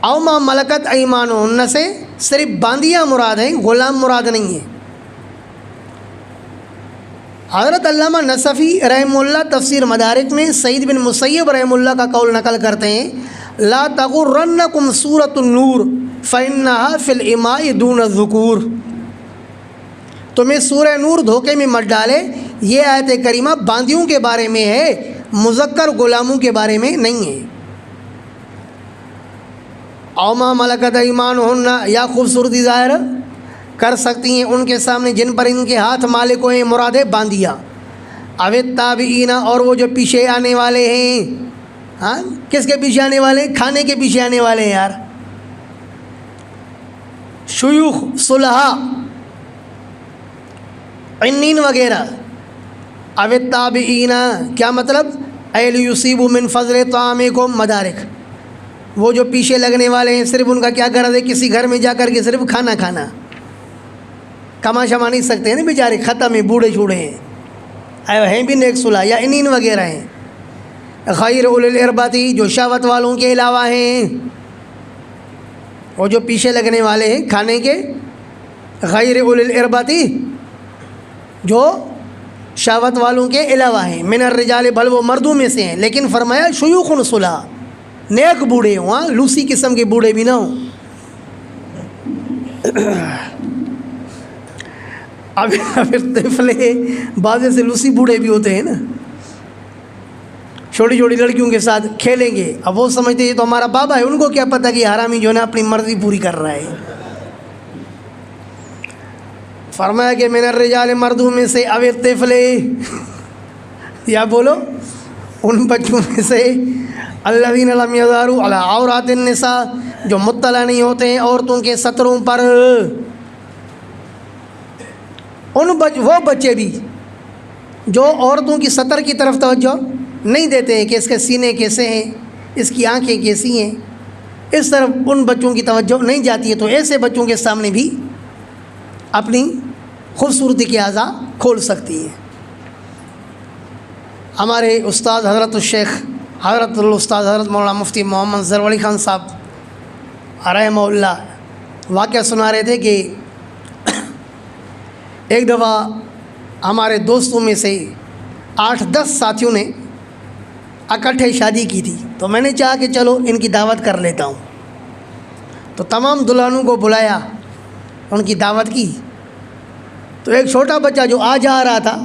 او ما ملکت ایمانہن سے صرف باندیاں مراد ہیں، غلام مراد نہیں ہے. حضرت علامہ نصفی رحمہ اللہ تفسیر مدارک میں سعید بن مسیب رحمہ اللہ کا قول نقل کرتے ہیں، لا تغرنکم سورۃ النور فإنہا فی الاماء دون الذکور. تمہیں سورہ نور دھوکے میں مت ڈالے، یہ آیت کریمہ باندیوں کے بارے میں ہے، مذکر غلاموں کے بارے میں نہیں ہے. او ما ملکت ایمانہن، یا خوبصورتی ظاہر کر سکتی ہیں ان کے سامنے جن پر ان کے ہاتھ مالک ہوئے، مراد ہے باندیاں. او التابعین، اور وہ جو پیچھے آنے والے ہیں. ہاں کس کے پیچھے آنے والے ہیں؟ کھانے کے پیچھے آنے والے ہیں یار. شیوخ، صلحاء، عنین وغیرہ. او التابعین کیا مطلب؟ اے لیصیب من فضل طعامکم، مدارک. وہ جو پیچھے لگنے والے ہیں صرف ان کا کیا غرض ہے؟ کسی گھر میں جا کر کے صرف کھانا کھانا، کما شما نہیں سکتے ہیں نا بیچارے، ختم ہیں، بوڑھے چھوڑے ہیں، ہیں بھی نیک صلح یا عنین وغیرہ ہیں. غیر اولی الارباتی، جو شہوت والوں کے علاوہ ہیں، وہ جو پیچھے لگنے والے ہیں کھانے کے. غیر اولی الارباتی، جو شہوت والوں کے علاوہ ہیں. من الرجال، بل وہ مردوں میں سے ہیں، لیکن فرمایا شیوخ صلحاء، نیک بوڑھے ہوں، ہاں لوسی قسم کے بوڑھے بھی نہ ہوں. اب طفلے بعض سے لوسی بوڑھے بھی ہوتے ہیں نا، چھوٹی چھوٹی لڑکیوں کے ساتھ کھیلیں گے. اب وہ سمجھتے ہیں یہ تو ہمارا بابا ہے، ان کو کیا پتہ کہ حرامی جو ہے نا اپنی مرضی پوری کر رہا ہے. فرمایا کہ من الرجال، مردوں میں سے، او الطفل، یا بولو ان بچوں میں سے، الذین لم یظہروا علی عورات النساء، جو مطلع نہیں ہوتے ہیں عورتوں کے ستروں پر. وہ بچے بھی جو عورتوں کی سطر کی طرف توجہ نہیں دیتے ہیں کہ اس کے سینے کیسے ہیں، اس کی آنکھیں کیسی ہیں، اس طرف ان بچوں کی توجہ نہیں جاتی ہے. تو ایسے بچوں کے سامنے بھی اپنی خوبصورتی کے اعضاء کھول سکتی ہیں. ہمارے استاد حضرت الشیخ حضرت مولانا مفتی محمد ظفر علی خان صاحب رحمہ اللہ واقعہ سنا رہے تھے کہ ایک دفعہ ہمارے دوستوں میں سے 8-10 ساتھیوں نے اکٹھے شادی کی تھی. تو میں نے چاہا کہ چلو ان کی دعوت کر لیتا ہوں. تو تمام دلہنوں کو بلایا، ان کی دعوت کی. تو ایک چھوٹا بچہ جو آ جا رہا تھا،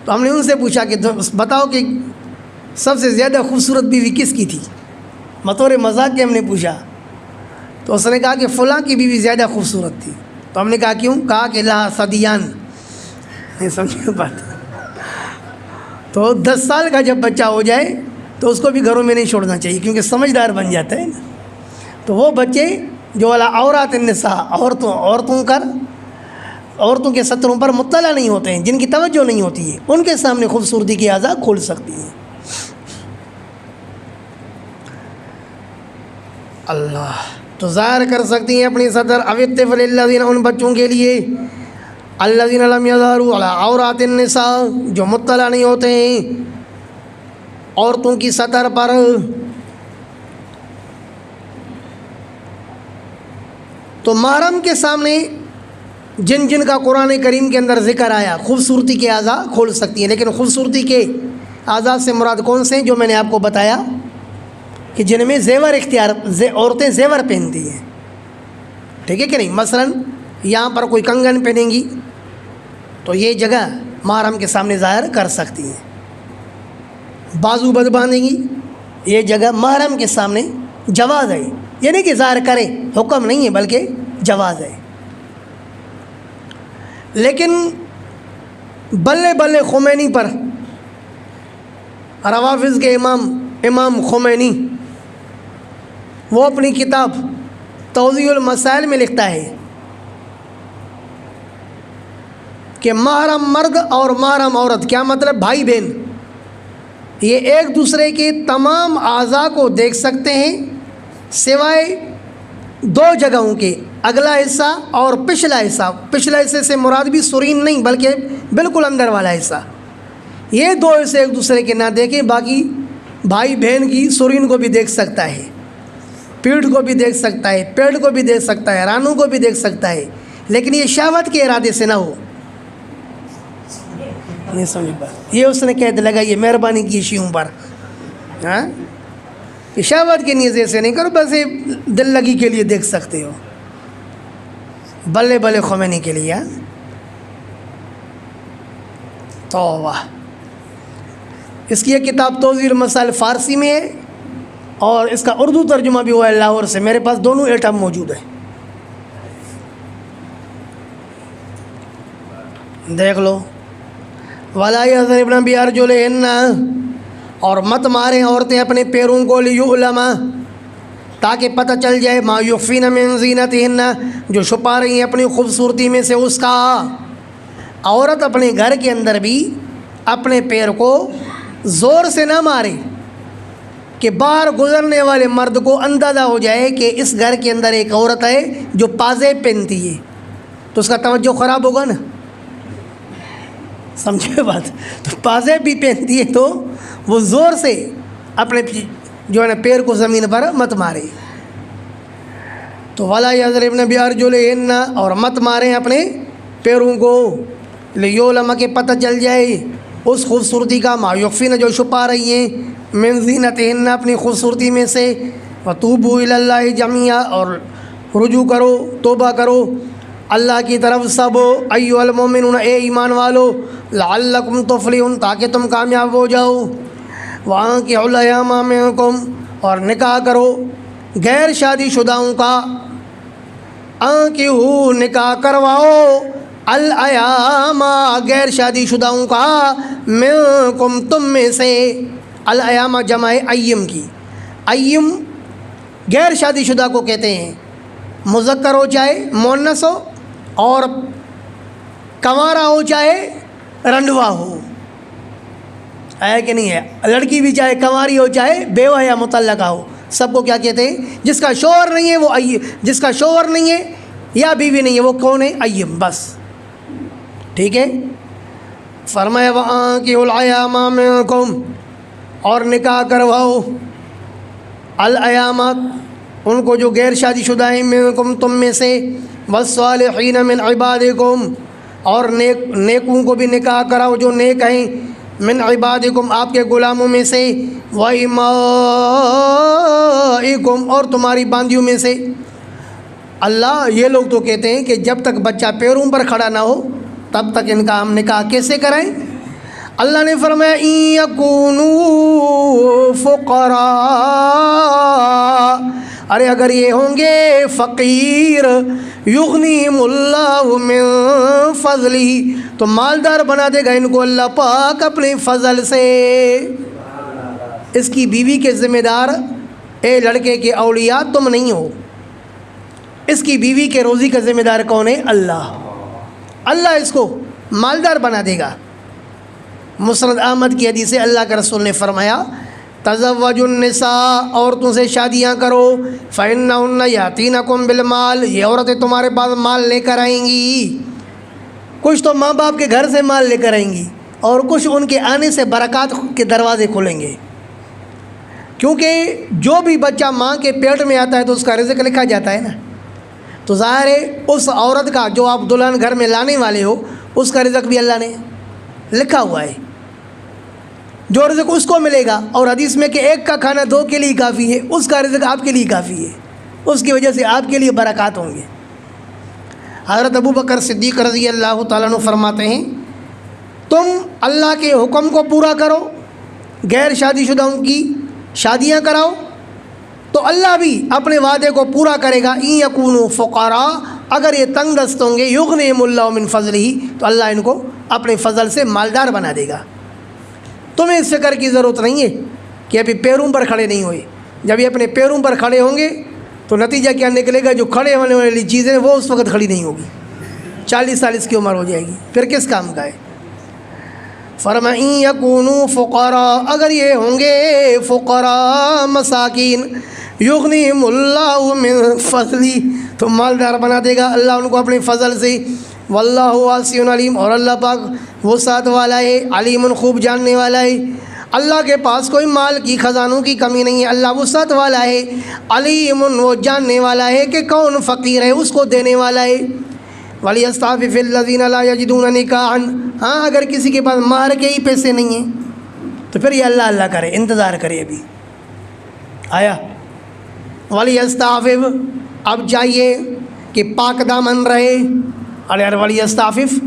تو ہم نے ان سے پوچھا کہ بتاؤ کہ سب سے زیادہ خوبصورت بیوی کس کی تھی؟ بطور مذاق کے ہم نے پوچھا. تو اس نے کہا کہ فلاں کی بیوی زیادہ خوبصورت تھی. تو ہم نے کہا کیوں؟ کہا کہ لا صدیان. نہیں سمجھے بات؟ تو 10 سال کا جب بچہ ہو جائے تو اس کو بھی گھروں میں نہیں چھوڑنا چاہیے، کیونکہ سمجھدار بن جاتا ہے نا. تو وہ بچے جو والا عورات النساء، عورتوں کے ستروں پر مطلع نہیں ہوتے ہیں، جن کی توجہ نہیں ہوتی ہے، ان کے سامنے خوبصورتی کی اعضاء کھول سکتی ہیں. اللہ تو ظاہر کر سکتی ہیں اپنی صدر. او الطفل الذین، ان بچوں کے لیے، الذین لم یظہروا علی عورات النساء، جو مطلع نہیں ہوتے ہیں عورتوں کی سطر پر. تو محرم کے سامنے جن جن کا قرآن کریم کے اندر ذکر آیا خوبصورتی کے اعضاء کھول سکتی ہیں. لیکن خوبصورتی کے اعضاء سے مراد کون سے ہیں؟ جو میں نے آپ کو بتایا کہ جن میں زیور عورتیں زیور پہنتی ہیں، ٹھیک ہے کہ نہیں؟ مثلا یہاں پر کوئی کنگن پہنیں گی تو یہ جگہ محرم کے سامنے ظاہر کر سکتی ہیں. بازو بند باندھیں گی، یہ جگہ محرم کے سامنے جواز ہے. یہ نہیں کہ ظاہر کرے، حکم نہیں ہے بلکہ جواز ہے. لیکن بلے بلے خمینی پر، روافظ کے امام خمینی، وہ اپنی کتاب توضیح المسائل میں لکھتا ہے کہ محرم مرد اور محرم عورت، کیا مطلب بھائی بہن، یہ ایک دوسرے کے تمام اعضاء کو دیکھ سکتے ہیں سوائے دو جگہوں کے، اگلا حصہ اور پچھلا حصہ۔ پچھلا حصے سے مراد بھی سرین نہیں بلکہ بالکل اندر والا حصہ، یہ دو حصے ایک دوسرے کے نہ دیکھیں، باقی بھائی بہن کی سرین کو بھی دیکھ سکتا ہے، پیٹھ کو بھی دیکھ سکتا ہے، پیڑ کو بھی دیکھ سکتا ہے، رانوں کو بھی دیکھ سکتا ہے، لیکن یہ شہوت کے ارادے سے نہ ہو۔ نہیں سمجھ بات، یہ اس نے قید لگائی ہے، مہربانی کی شیوں پر، ہاں کہ شہوت کی نیت سے نہیں کرو، بس یہ دل لگی کے لیے دیکھ سکتے ہو، بلے بلے خمینی کے لیے۔ توبہ۔ اس کی یہ کتاب توضیح المسائل فارسی میں ہے اور اس کا اردو ترجمہ بھی ہوا ہے لاہور سے، میرے پاس دونوں ایٹم موجود ہیں، دیکھ لو۔ وَلَا يَضْرِبْنَ بِأَرْجُلِهِنَّ، اور مت ماریں عورتیں اپنے پیروں کو، لِيُعْلَمَ، تاکہ پتہ چل جائے، مَا يُخْفِينَ مِن زِينَتِهِنَّ، جو چھپا رہی ہیں اپنی خوبصورتی میں سے اس کا۔ عورت اپنے گھر کے اندر بھی اپنے پیر کو زور سے نہ مارے کہ باہر گزرنے والے مرد کو اندازہ ہو جائے کہ اس گھر کے اندر ایک عورت ہے جو پازے پہنتی ہے، تو اس کا توجہ خراب ہوگا نا، سمجھے بات؟ تو پازے بھی پہنتی ہے تو وہ زور سے اپنے جو ہے نا پیر کو زمین پر مت مارے۔ تو وَلَا يَضْرِبْنَ بِأَرْجُلِهِنَّ، اور مت ماریں اپنے پیروں کو، لِيُعْلَمَ، کہ پتہ چل جائے اس خوبصورتی کا، مَا يُخْفِينَ، جو چھپا رہی ہیں، مِن زِينَتِهِنَّ، اپنی خوبصورتی میں سے، وَتُوبُوا إِلَى اللَّهِ جَمِيعًا، اور رجوع کرو، توبہ کرو اللہ کی طرف سب، ایھا المؤمنون، اے ایمان والو، لعلکم تفلحون، تاکہ تم کامیاب ہو جاؤ، وانکحوا الایام منکم، اور نکاح کرو غیر شادی شداؤں کا، انکحوا، نکاح کرواؤ، الایام، غیر شادی شداؤں کا، منکم، تم میں سے، الایام جمع ایم کی، ایم غیر شادی شدہ کو کہتے ہیں، مذکر ہو چاہے مؤنث ہو، اور کنوارا ہو چاہے رنڈوا ہو، ہے کہ نہیں ہے؟ لڑکی بھی چاہے کنواری ہو چاہے بیوہ یا مطلقہ ہو، سب کو کیا کہتے ہیں؟ جس کا شوہر نہیں ہے وہ جس کا شوہر نہیں ہے یا بیوی نہیں ہے وہ کون ہے؟ ایم، بس ٹھیک ہے۔ فرمایا وَأَنكِحُوا الْأَيَامَ مِنكُمْ، اور نکاح کرواؤ الایام، ان کو جو غیر شادی شدہ ہیں، منکم، تم میں سے، والصالحین من عبادکم، اور نیکوں کو بھی نکاح کراؤ جو نیک ہیں، من عبادکم، آپ کے غلاموں میں سے، وَإِمَائِكُمْ، اور تمہاری باندیوں میں سے۔ اللہ، یہ لوگ تو کہتے ہیں کہ جب تک بچہ پیروں پر کھڑا نہ ہو تب تک ان کا ہم نکاح کیسے کرائیں؟ اللہ نے فرمایا إِن يَكُونُوا فُقَرَاءَ، ارے اگر یہ ہوں گے فقیر، یغنیہم اللہ من فضلہ، تو مالدار بنا دے گا ان کو اللہ پاک اپنے فضل سے۔ اس کی بیوی کے ذمہ دار اے لڑکے کے اولیاء تم نہیں ہو، اس کی بیوی کے روزی کا ذمہ دار کون ہے؟ اللہ۔ اللہ اس کو مالدار بنا دے گا۔ مسند احمد کی حدیث سے اللہ کے رسول نے فرمایا تزوجوا النساء، عورتوں سے شادیاں کرو، فإنہن یاتینکم بالمال، یہ عورتیں تمہارے پاس مال لے کر آئیں گی، کچھ تو ماں باپ کے گھر سے مال لے کر آئیں گی اور کچھ ان کے آنے سے برکات کے دروازے کھلیں گے، کیونکہ جو بھی بچہ ماں کے پیٹ میں آتا ہے تو اس کا رزق لکھا جاتا ہے نا، تو ظاہر ہے اس عورت کا جو آپ دلہن گھر میں لانے والے ہو اس کا رزق بھی اللہ نے لکھا ہوا ہے، جو رزق اس کو ملے گا، اور حدیث میں کہ ایک کا کھانا دو کے لیے کافی ہے، اس کا رزق آپ کے لیے کافی ہے، اس کی وجہ سے آپ کے لیے برکات ہوں گے۔ حضرت ابو بکر صدیق رضی اللہ تعالیٰ عنہ فرماتے ہیں تم اللہ کے حکم کو پورا کرو، غیر شادی شدہوں کی شادیاں کراؤ، تو اللہ بھی اپنے وعدے کو پورا کرے گا. ان یکونوا فقراء، اگر یہ تنگ دست ہوں گے، یغنیہم اللہ من فضلہ، تو اللہ ان کو اپنے فضل سے مالدار بنا دے گا. تمہیں اس فکر کی ضرورت نہیں ہے کہ ابھی پیروں پر کھڑے نہیں ہوئے. جب یہ اپنے پیروں پر کھڑے ہوں گے تو نتیجہ کیا نکلے گا؟ جو کھڑے ہونے والی چیزیں وہ اس وقت کھڑی نہیں ہوگی، 40 سال اس کی عمر ہو جائے گی، پھر کس کام کا ہے؟ فرمائیں ان یکونوا فقراء، اگر یہ ہوں گے فقراء مساکین، یغنیہم اللہ من فضلہ، تو مالدار بنا دے گا اللہ ان کو اپنے فضل سے. واللہ واسع علیم، اور اللہ پاک وسعت والا ہے، علیم خوب جاننے والا ہے. اللہ کے پاس کوئی مال کی خزانوں کی کمی نہیں ہے، اللہ وسعت والا ہے، علیم وہ جاننے والا ہے کہ کون فقیر ہے، اس کو دینے والا ہے. وَلْيَسْتَعْفِفِ الَّذِينَ لَا يَجِدُونَ نِكَاحًا، ہاں اگر کسی کے پاس مہر کے ہی پیسے نہیں ہیں تو پھر یہ اللہ اللہ کرے، انتظار کرے. ابھی آیا وَلْيَسْتَعْفِفْ، اب چاہیے کہ پاک دامن رہے. اور وَلْيَسْتَعْفِفْ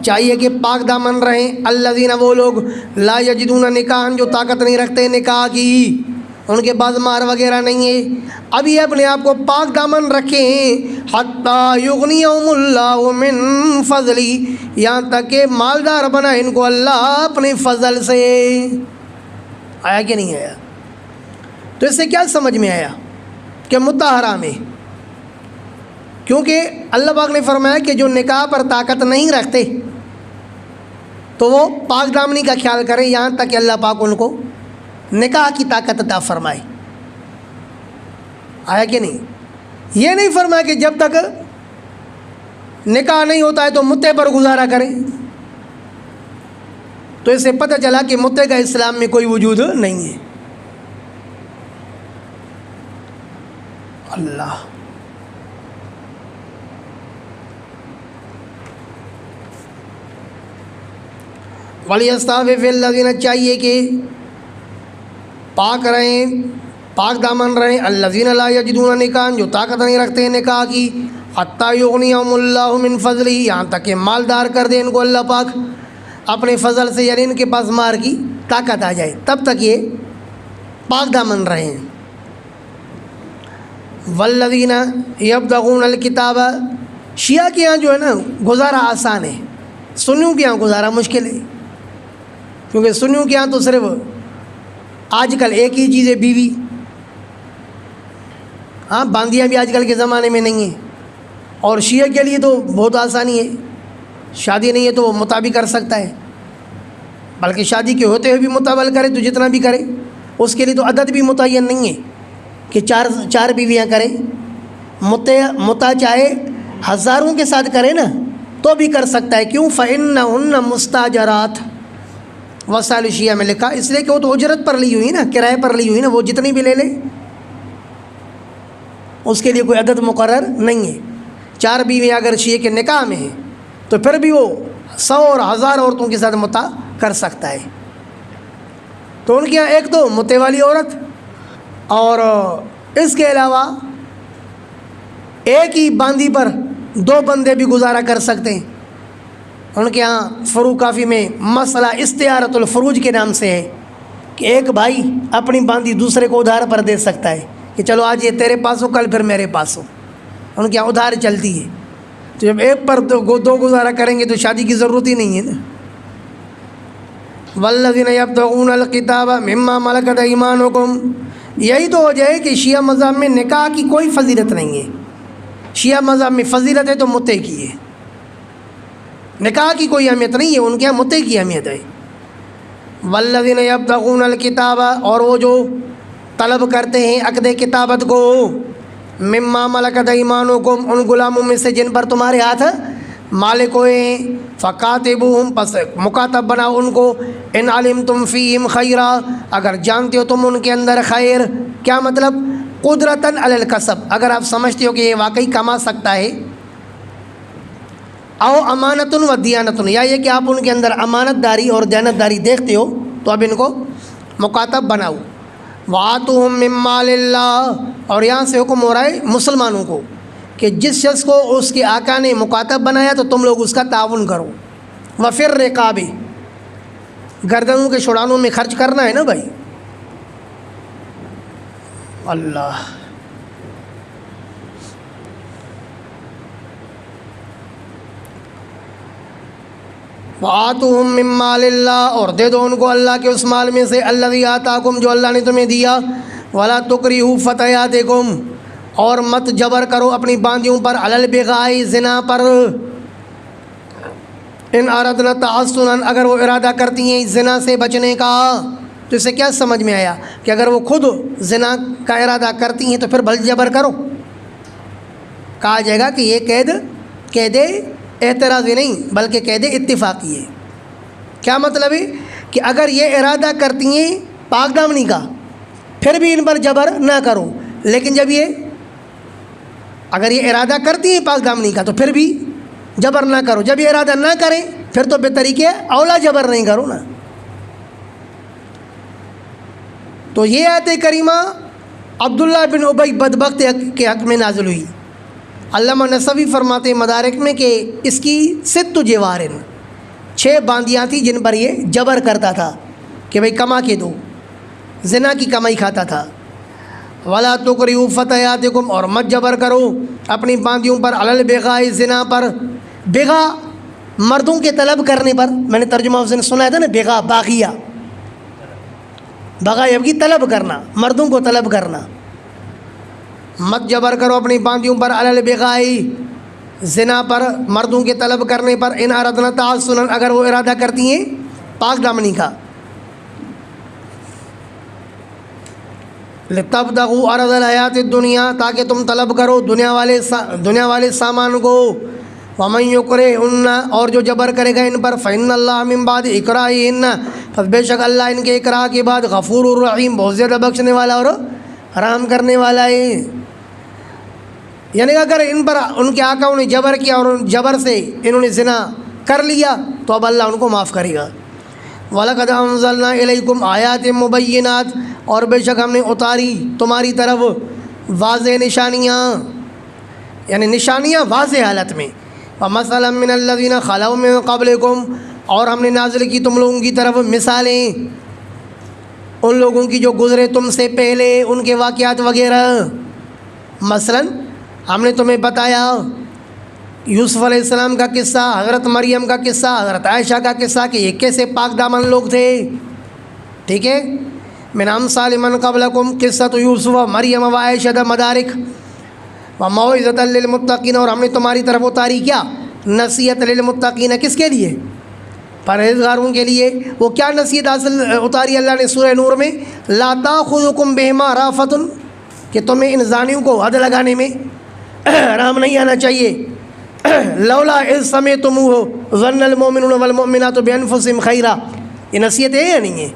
چاہیے کہ پاک دامن رہیں الذین، وہ لوگ لا یجدون نکاحً، جو طاقت نہیں رکھتے نکاح کی، ان کے پاس مہر وغیرہ نہیں ہے. اب یہ اپنے آپ کو پاک دامن رکھیں حتی یغنیہم اللہ من فضلہ، یہاں تک کہ مالدار بنا ان کو اللہ اپنے فضل سے. آیا کہ نہیں آیا؟ تو اس سے کیا سمجھ میں آیا کہ متع حرام ہے؟ کیونکہ اللہ پاک نے فرمایا کہ جو نکاح پر طاقت نہیں رکھتے تو وہ پاک دامنی کا خیال کریں یہاں تک کہ اللہ پاک ان کو نکاح کی طاقت عطا فرمائے. آیا کہ نہیں؟ یہ نہیں فرمایا کہ جب تک نکاح نہیں ہوتا ہے تو متع پر گزارا کریں. تو اس سے پتہ چلا کہ متع کا اسلام میں کوئی وجود نہیں ہے. اللہ وَلْيَسْتَعْفِفِ الَّذِينَ، چاہیے کہ پاک رہیں، پاک دامن رہیں الَّذِينَ لَا يَجِدُونَ نِكَاحًا، جو طاقت نہیں رکھتے نکاح کی، حَتَّى يُغْنِيَهُمُ اللَّهُ مِنْ فَضْلِهِ، یہاں تک کہ مالدار کر دے ان کو اللہ پاک اپنے فضل سے، یعنی ان کے پاس مہر کی طاقت آ جائے، تب تک یہ پاک دامن رہیں. وَالَّذِينَ يَبْتَغُونَ الْكِتَابَ، شیعہ کے یہاں جو ہے نا گزارا آسان ہے، سنیوں کے یہاں گزارا مشکل ہے. کیونکہ سنیوں کے یہاں تو صرف آج کل ایک ہی چیز ہے، بیوی. ہاں باندیاں بھی آج کل کے زمانے میں نہیں ہیں. اور شیعہ کے لیے تو بہت آسانی ہے، شادی نہیں ہے تو وہ متع بھی کر سکتا ہے، بلکہ شادی کے ہوتے ہوئے بھی متع کرے تو جتنا بھی کرے، اس کے لیے تو عدد بھی متعین نہیں ہے کہ چار بیویاں کرے. متع چاہے ہزاروں کے ساتھ کرے نا تو بھی کر سکتا ہے. کیوں؟ فَإِنَّهُنَّ مُسْتَأْجَرَاتٌ، وسائل شیعہ میں لکھا، اس لیے کہ وہ تو اجرت پر لی ہوئی نا، کرائے پر لی ہوئی نا، وہ جتنی بھی لے لے اس کے لیے کوئی عدد مقرر نہیں ہے. 4 بیویاں اگر شیعہ کے نکاح میں ہیں تو پھر بھی وہ 100 اور 1000 عورتوں کے ساتھ متع کر سکتا ہے. تو ان کے یہاں ایک تو متع والی عورت، اور اس کے علاوہ ایک ہی باندی پر 2 بندے بھی گزارا کر سکتے ہیں. ان کے ہاں فروع کافی میں مسئلہ استعارۃ الفروج کے نام سے ہے کہ ایک بھائی اپنی باندی دوسرے کو ادھار پر دے سکتا ہے کہ چلو آج یہ تیرے پاس ہو، کل پھر میرے پاس ہو. ان کے یہاں ادھار چلتی ہے. تو جب ایک پر 2 گزارا کریں گے تو شادی کی ضرورت ہی نہیں ہے نا. وَالَّذِينَ يَبْتَغُونَ الْكِتَابَ مِمَّا مَلَكَتْ أَيْمَانُكُمْ، یہی تو وجہ ہے کہ شیعہ مذہب میں نکاح کی کوئی فضیلت نہیں ہے. شیعہ مذہب میں فضیلت ہے تو متع کی ہے، نکاح کی کوئی اہمیت نہیں ہے، ان کے یہاں متع کی اہمیت ہے. وَالَّذِينَ يَبْتَغُونَ الْكِتَابَ، اور وہ جو طلب کرتے ہیں عقد کتابت کو، مما ملکت ایمانکم، ان غلاموں میں سے جن پر تمہارے ہاتھ مالک ہوئے، فکاتبوہم، پس مکاتب بناؤ ان کو، ان علمتم فیہم خیرا، اگر جانتے ہو تم ان کے اندر خیر. کیا مطلب؟ قدرتاً علی الکسب، اگر آپ سمجھتے ہو کہ یہ واقعی کما سکتا ہے، او امانتن و دیانتن، یا یہ کہ آپ ان کے اندر امانت داری اور دیانت داری دیکھتے ہو تو اب ان کو مکاتب بناؤ. وَآتُوهُم مِّن مَّالِ اللَّهِ، اور یہاں سے حکم ہو رہا ہے مسلمانوں کو کہ جس شخص کو اس کے آقا نے مکاتب بنایا تو تم لوگ اس کا تعاون کرو. وَفِي الرِّقَابِ، گردنوں کے چھڑانوں میں خرچ کرنا ہے نا بھائی. اللہ. وَآتُوهُم مِّن مَّالِ اللَّهِ، اور دے دو ان کو اللہ کے اس مال میں سے الذی آتاکم جو اللہ نے تمہیں دیا. وَلَا تُکرِہُوا فَتَيَاتِکُم، اور مت جبر کرو اپنی باندیوں پر علی البغاء زنا پر. ان اردنا تحصنا، اگر وہ ارادہ کرتی ہیں زنا سے بچنے کا. تو اسے کیا سمجھ میں آیا کہ اگر وہ خود زنا کا ارادہ کرتی ہیں تو پھر بھل جبر کرو. کہا جائے گا کہ یہ قید اعتراضی نہیں بلکہ قید اتفاقی ہے. کیا مطلب ہے کہ اگر یہ ارادہ کرتی ہیں پاک دامنی کا پھر بھی ان پر جبر نہ کرو، لیکن جب یہ اگر یہ ارادہ کرتی ہیں پاک دامنی کا تو پھر بھی جبر نہ کرو. جب یہ ارادہ نہ کریں پھر تو بے طریقے اولا جبر نہیں کرو نا. تو یہ آیت کریمہ عبداللہ بن ابی بدبخت کے حق میں نازل ہوئی. علامہ نصوی فرماتے ہیں مدارک میں کہ اس کی 6 جوارن، 6 باندیاں تھیں جن پر یہ جبر کرتا تھا کہ بھئی کما کے دو، زنا کی کمائی کھاتا تھا. وَلَا تُکرِہُوا فَتَيَاتِکُم، اور مت جبر کرو اپنی باندیوں پر علی البغاء زنا پر. بغا مردوں کے طلب کرنے پر، میں نے ترجمہ اس نے سنا تھا نا، بغا باغیہ، بغایب کی طلب کرنا، مردوں کو طلب کرنا. مت جبر کرو اپنی باندیوں پر علی البغاء زنا پر، مردوں کے طلب کرنے پر. ان اردنا تحصنا، اگر وہ ارادہ کرتی ہیں پاک دامنی کا. لتبتغوا عرض الحیات الدنیا، تاکہ تم طلب کرو دنیا والے سامان کو. ومن یکرہن، اور جو جبر کرے گا ان پر، فإن اللہ من بعد اکراہہن، پس بے شک اللہ ان کے اکراہ کے بعد غفور الرحیم، بہت زیادہ بخشنے والا اور رحم کرنے والا ہے. یعنی اگر ان پر ان کے آقا انہیں جبر کیا اور ان جبر سے انہوں نے زنا کر لیا تو اب اللہ ان کو معاف کرے گا. وَلَقَدْ أَنزَلْنَا إِلَيْكُمْ آيَاتٍ مُبَيِّنَاتٍ، اور بے شک ہم نے اتاری تمہاری طرف واضح نشانیاں، یعنی نشانیاں واضح حالت میں. وَمَثَلًا مِّنَ الَّذِينَ خَلَوْا مِن قَبْلِكُمْ، اور ہم نے نازل کی تم لوگوں کی طرف مثالیں ان لوگوں کی جو گزرے تم سے پہلے، ان کے واقعات وغیرہ. مثلا ہم نے تمہیں بتایا یوسف علیہ السلام کا قصہ، حضرت مریم کا قصہ، حضرت عائشہ کا قصہ کہ یہ کیسے پاک دامن لوگ تھے. ٹھیک ہے. من امثال من قبلکم قصۃ یوسف و مریم و عائشہ مدارک و موعظۃ للمتقین، اور ہم نے تمہاری طرف اتاری کیا نصیحت للمتقین، کس کے لیے؟ پرہیزگاروں کے لیے. وہ کیا نصیحت حاصل اتاری اللہ نے سورہ نور میں؟ لا تاخذکم بہما رافۃ، کہ تمہیں ان زانیوں کو حد لگانے میں رحم نہیں آنا چاہیے. لولا اذ سمعتموہ ظن المؤمنون والمؤمنات بانفسہم خیرا، یہ نصیحت ہے یا نہیں ہے؟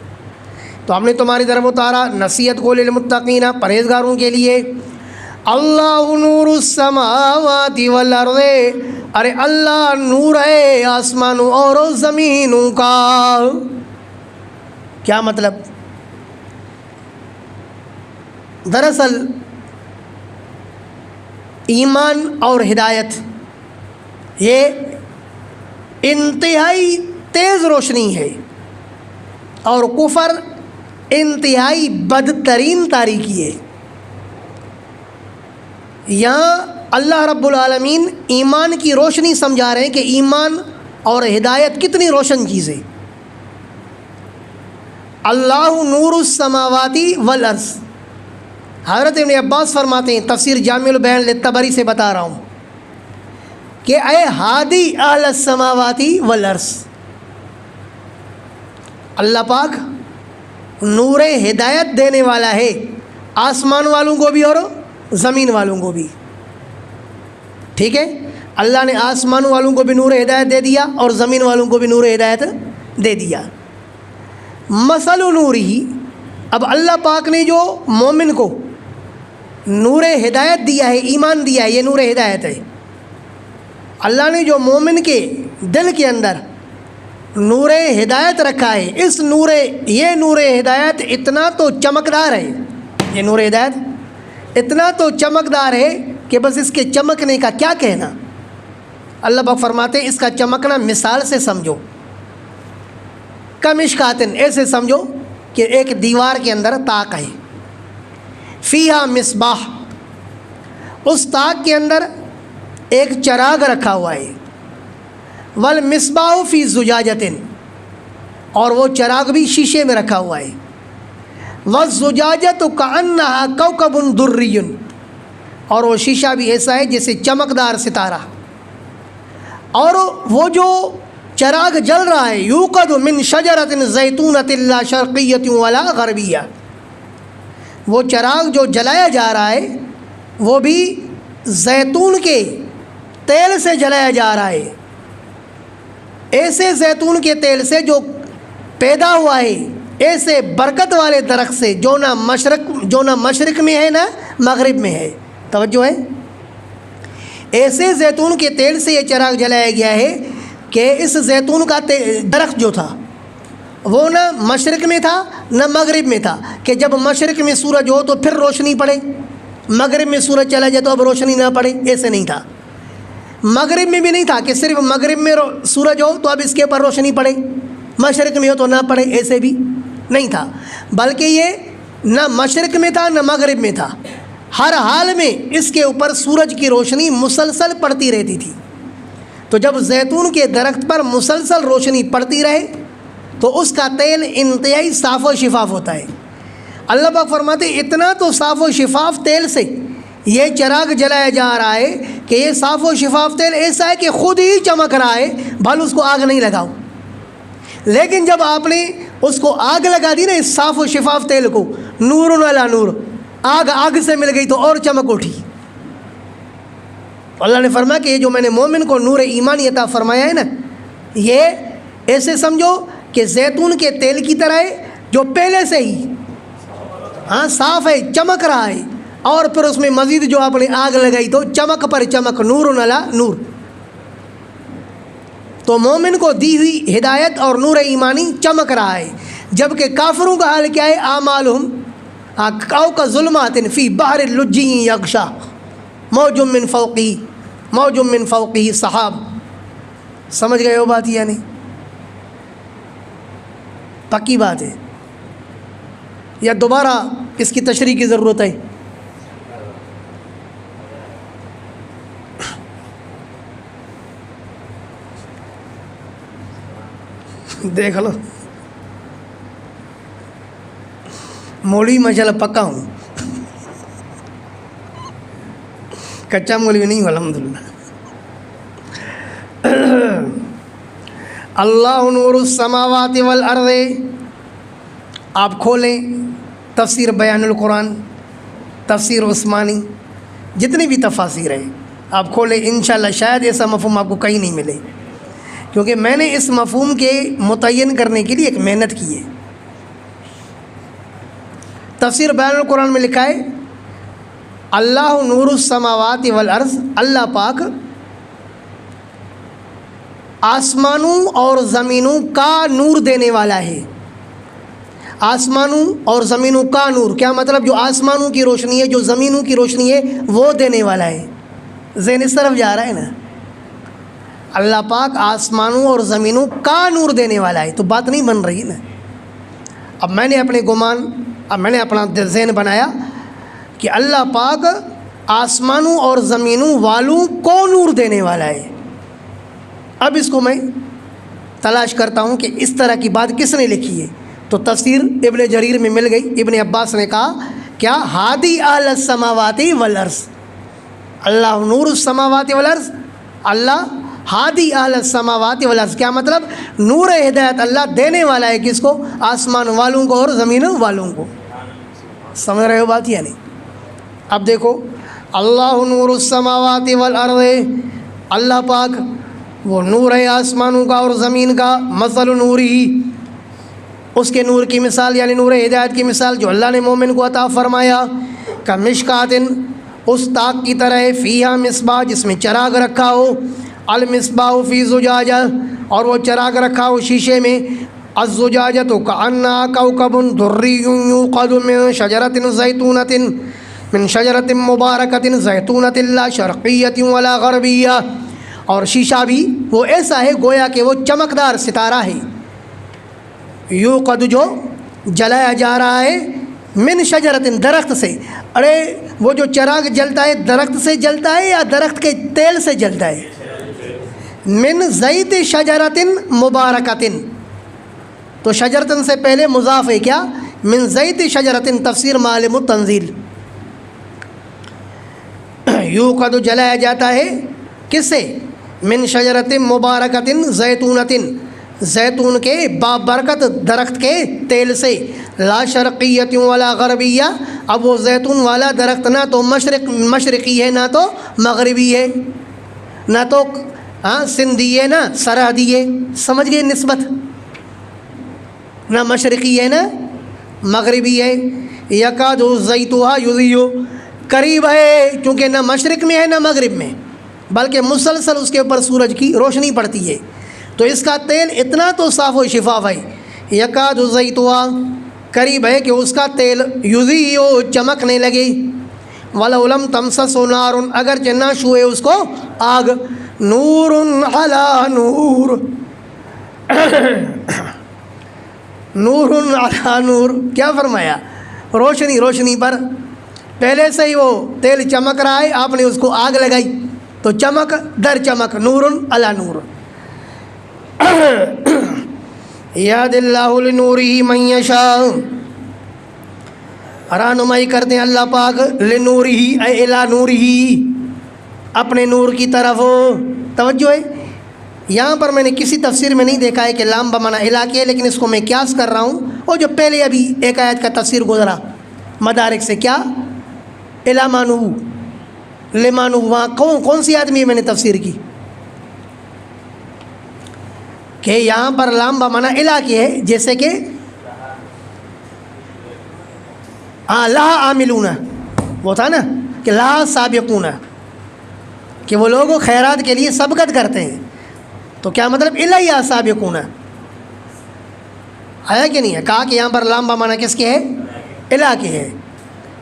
تو ہم نے تمہاری طرف اتارا نصیحت کو للمتقین، پرہیزگاروں کے لیے. اللہ نور السماوات والارض، ارے اللہ نور ہے آسمانوں اور زمینوں کا. کیا مطلب؟ دراصل ایمان اور ہدایت یہ انتہائی تیز روشنی ہے اور کفر انتہائی بدترین تاریکی ہے. یہاں اللہ رب العالمین ایمان کی روشنی سمجھا رہے ہیں کہ ایمان اور ہدایت کتنی روشن چیز ہے. اللہ نور السماواتی والارض. حضرت ابن عباس فرماتے ہیں، تفسیر جامع البیان للطبری سے بتا رہا ہوں، کہ اے ہادی اہل السماواتی والارض، اللہ پاک نور ہدایت دینے والا ہے آسمان والوں کو بھی اور زمین والوں کو بھی. ٹھیک ہے. اللہ نے آسمان والوں کو بھی نور ہدایت دے دیا اور زمین والوں کو بھی نور ہدایت دے دیا. مثل نور ہی، اب اللہ پاک نے جو مومن کو نور ہدایت دیا ہے، ایمان دیا ہے، یہ نور ہدایت ہے. اللہ نے جو مومن کے دل کے اندر نور ہدایت رکھا ہے، یہ نور ہدایت اتنا تو چمکدار ہے، یہ نور ہدایت اتنا تو چمکدار ہے کہ بس اس کے چمکنے کا کیا کہنا. اللہ پاک فرماتے ہیں اس کا چمکنا مثال سے سمجھو، کمشکاتن، ایسے سمجھو کہ ایک دیوار کے اندر تاک ہے. فیہا مصباح، اس طاق کے اندر ایک چراغ رکھا ہوا ہے، والمصباح فی زجاجۃ، اور وہ چراغ بھی شیشے میں رکھا ہوا ہے، والزجاجۃ کأنہا کوکب دری، اور وہ شیشہ بھی ایسا ہے جیسے چمکدار ستارہ، اور وہ جو چراغ جل رہا ہے یوقد من شجرۃ زیتونۃ لا شرقیۃ ولا غربیہ، وہ چراغ جو جلایا جا رہا ہے وہ بھی زیتون کے تیل سے جلایا جا رہا ہے، ایسے زیتون کے تیل سے جو پیدا ہوا ہے، ایسے برکت والے درخت سے جو نہ مشرق میں ہے نہ مغرب میں ہے، توجہ ہے، ایسے زیتون کے تیل سے یہ چراغ جلایا گیا ہے کہ اس زیتون کا درخت جو تھا وہ نہ مشرق میں تھا نہ مغرب میں تھا کہ جب مشرق میں سورج ہو تو پھر روشنی پڑے، مغرب میں سورج چلا جائے تو اب روشنی نہ پڑے، ایسے نہیں تھا، مغرب میں بھی نہیں تھا کہ صرف مغرب میں سورج ہو تو اب اس کے اوپر روشنی پڑے، مشرق میں ہو تو نہ پڑے، ایسے بھی نہیں تھا، بلکہ یہ نہ مشرق میں تھا نہ مغرب میں تھا، ہر حال میں اس کے اوپر سورج کی روشنی مسلسل پڑتی رہتی تھی۔ تو جب زیتون کے درخت پر مسلسل روشنی پڑتی رہے تو اس کا تیل انتہائی صاف و شفاف ہوتا ہے۔ اللہ پاک فرماتے اتنا تو صاف و شفاف تیل سے یہ چراغ جلایا جا رہا ہے کہ یہ صاف و شفاف تیل ایسا ہے کہ خود ہی چمک رہا ہے، بھل اس کو آگ نہیں لگاؤ، لیکن جب آپ نے اس کو آگ لگا دی نا اس صاف و شفاف تیل کو، نور علی نور، آگ سے مل گئی تو اور چمک اٹھی۔ اللہ نے فرمایا کہ یہ جو میں نے مومن کو نور ایمانی عطا فرمایا ہے نا، یہ ایسے سمجھو کہ زیتون کے تیل کی طرح ہے جو پہلے سے ہی صاف ہے، چمک رہا ہے، اور پھر اس میں مزید جو آپ نے آگ لگائی تو چمک پر چمک، نور علی نور۔ تو مومن کو دی ہوئی ہدایت اور نور ایمانی چمک رہا ہے، جبکہ کافروں کا حال کیا ہے؟ اعمالہم کا ظلمات فی بحر اللجی یغشا موج من فوقہ سحاب۔ سمجھ گئے ہو بات یا نہیں؟ پکی بات ہے یا دوبارہ اس کی تشریح کی ضرورت ہے؟ دیکھ لو، مولوی ماشاءاللہ پکا ہوں، کچا مولوی نہیں ہوں الحمدللہ۔ اللہ نور السماوات والارض، آپ کھولیں تفسیر بیان القرآن، تفسیر عثمانی، جتنی بھی تفاسیر ہیں آپ کھولیں، انشاءاللہ شاید ایسا مفہوم آپ کو کہیں نہیں ملے، کیونکہ میں نے اس مفہوم کے متعین کرنے کے لیے ایک محنت کی ہے۔ تفسیر بیان القرآن میں لکھا ہے اللہ نور السماوات والارض، اللہ پاک آسمانوں اور زمینوں کا نور دینے والا ہے۔ آسمانوں اور زمینوں کا نور کیا مطلب؟ جو آسمانوں کی روشنی ہے، جو زمینوں کی روشنی ہے، وہ دینے والا ہے۔ ذہن اس طرف جا رہا ہے نا، اللہ پاک آسمانوں اور زمینوں کا نور دینے والا ہے، تو بات نہیں بن رہی نا۔ اب میں نے اپنا ذہن بنایا کہ اللہ پاک آسمانوں اور زمینوں والوں کو نور دینے والا ہے۔ اب اس کو میں تلاش کرتا ہوں کہ اس طرح کی بات کس نے لکھی ہے، تو تفسیر ابن جریر میں مل گئی۔ ابن عباس نے کہا کیا؟ ہادی اہل السماوات والارض، اللہ نور السماوات والارض، اللہ ہادی اہل السماوات والارض، کیا مطلب؟ نور ہدایت اللہ دینے والا ہے، کس کو؟ آسمان والوں کو اور زمین والوں کو۔ سمجھ رہے ہو بات یا نہیں؟ اب دیکھو، اللہ نور السماوات والارض، اللہ پاک وہ نور ہے آسمانوں کا اور زمین کا، مثل نوری، اس کے نور کی مثال یعنی نور ہدایت کی مثال جو اللہ نے مومن کو عطا فرمایا، کمشکاتن، اس طاق کی طرح ہے، فیہا مصباح، جس میں چراغ رکھا ہو، المصباح فی زجاجہ، اور وہ چراغ رکھا ہو شیشے میں، الزجاجۃ کأنہا کوکب دری یوقد من شجرۃ مبارکۃ زیتونۃ لا شرقیۃ ولا غربیہ، اور شیشہ بھی وہ ایسا ہے گویا کہ وہ چمکدار ستارہ ہے، یوقد جو جلایا جا رہا ہے، من شجرتن درخت سے. ارے وہ جو چراغ جلتا ہے درخت سے جلتا ہے یا درخت کے تیل سے جلتا ہے؟ من زیت شجرتن مبارکتن. تو شجرتن سے پہلے مضاف ہے کیا؟ من زیت شجرتن. تفسیر معالم التنزیل. یوقد جلایا جاتا ہے کس سے؟ من شجرتن مبارکتن زیتونتن. زیتون کے بابرکت درخت کے تیل سے. لا شرقیت ولا غربیہ. اب وہ زیتون والا درخت نہ تو مشرقی ہے نہ تو مغربی ہے، نہ تو سندھی ہے نہ سرحدی ہے. سمجھ گئے نسبت؟ نہ مشرقی ہے نہ مغربی ہے. یکاد زیتوہا یضیء. قریب ہے کیونکہ نہ مشرق میں ہے نہ مغرب میں، بلکہ مسلسل اس کے اوپر سورج کی روشنی پڑتی ہے. تو اس کا تیل اتنا تو صاف و شفاف ہے. یکاد زیتوہا قریب ہے کہ اس کا تیل یضیء چمکنے لگے. ولو لم تمسسہ نار. اگرچہ نہ چھوئے اس کو آگ. نور علی نور. نور علی نور. کیا فرمایا؟ روشنی روشنی پر. پہلے سے ہی وہ تیل چمک رہا ہے، آپ نے اس کو آگ لگائی تو چمک در چمک. نور علی نور. یہد اللہ لنورہ من یشاء. رہنمائی کرتے ہیں اللہ پاک لنورہ اے الی نورہ، اپنے نور کی طرف. توجہ ہے یہاں پر. میں نے کسی تفسیر میں نہیں دیکھا ہے کہ لام بمعنی الی کے، لیکن اس کو میں قیاس کر رہا ہوں. اور جو پہلے ابھی ایک آیت کا تفسیر گزرا مدارک سے، کیا الی مانو لمانو، وہاں کون سی آدمی ہے میں نے تفسیر کی کہ یہاں پر لام بمعنی الی کی ہے. جیسے کہ لہا عاملون، وہ تھا نا کہ لہا سابقون، کہ وہ لوگ خیرات کے لیے سبقت کرتے ہیں. تو کیا مطلب الی سابقون آیا کہ نہیں ہے؟ کہا کہ یہاں پر لام بمعنی کس کے ہے؟ الی کے ہے.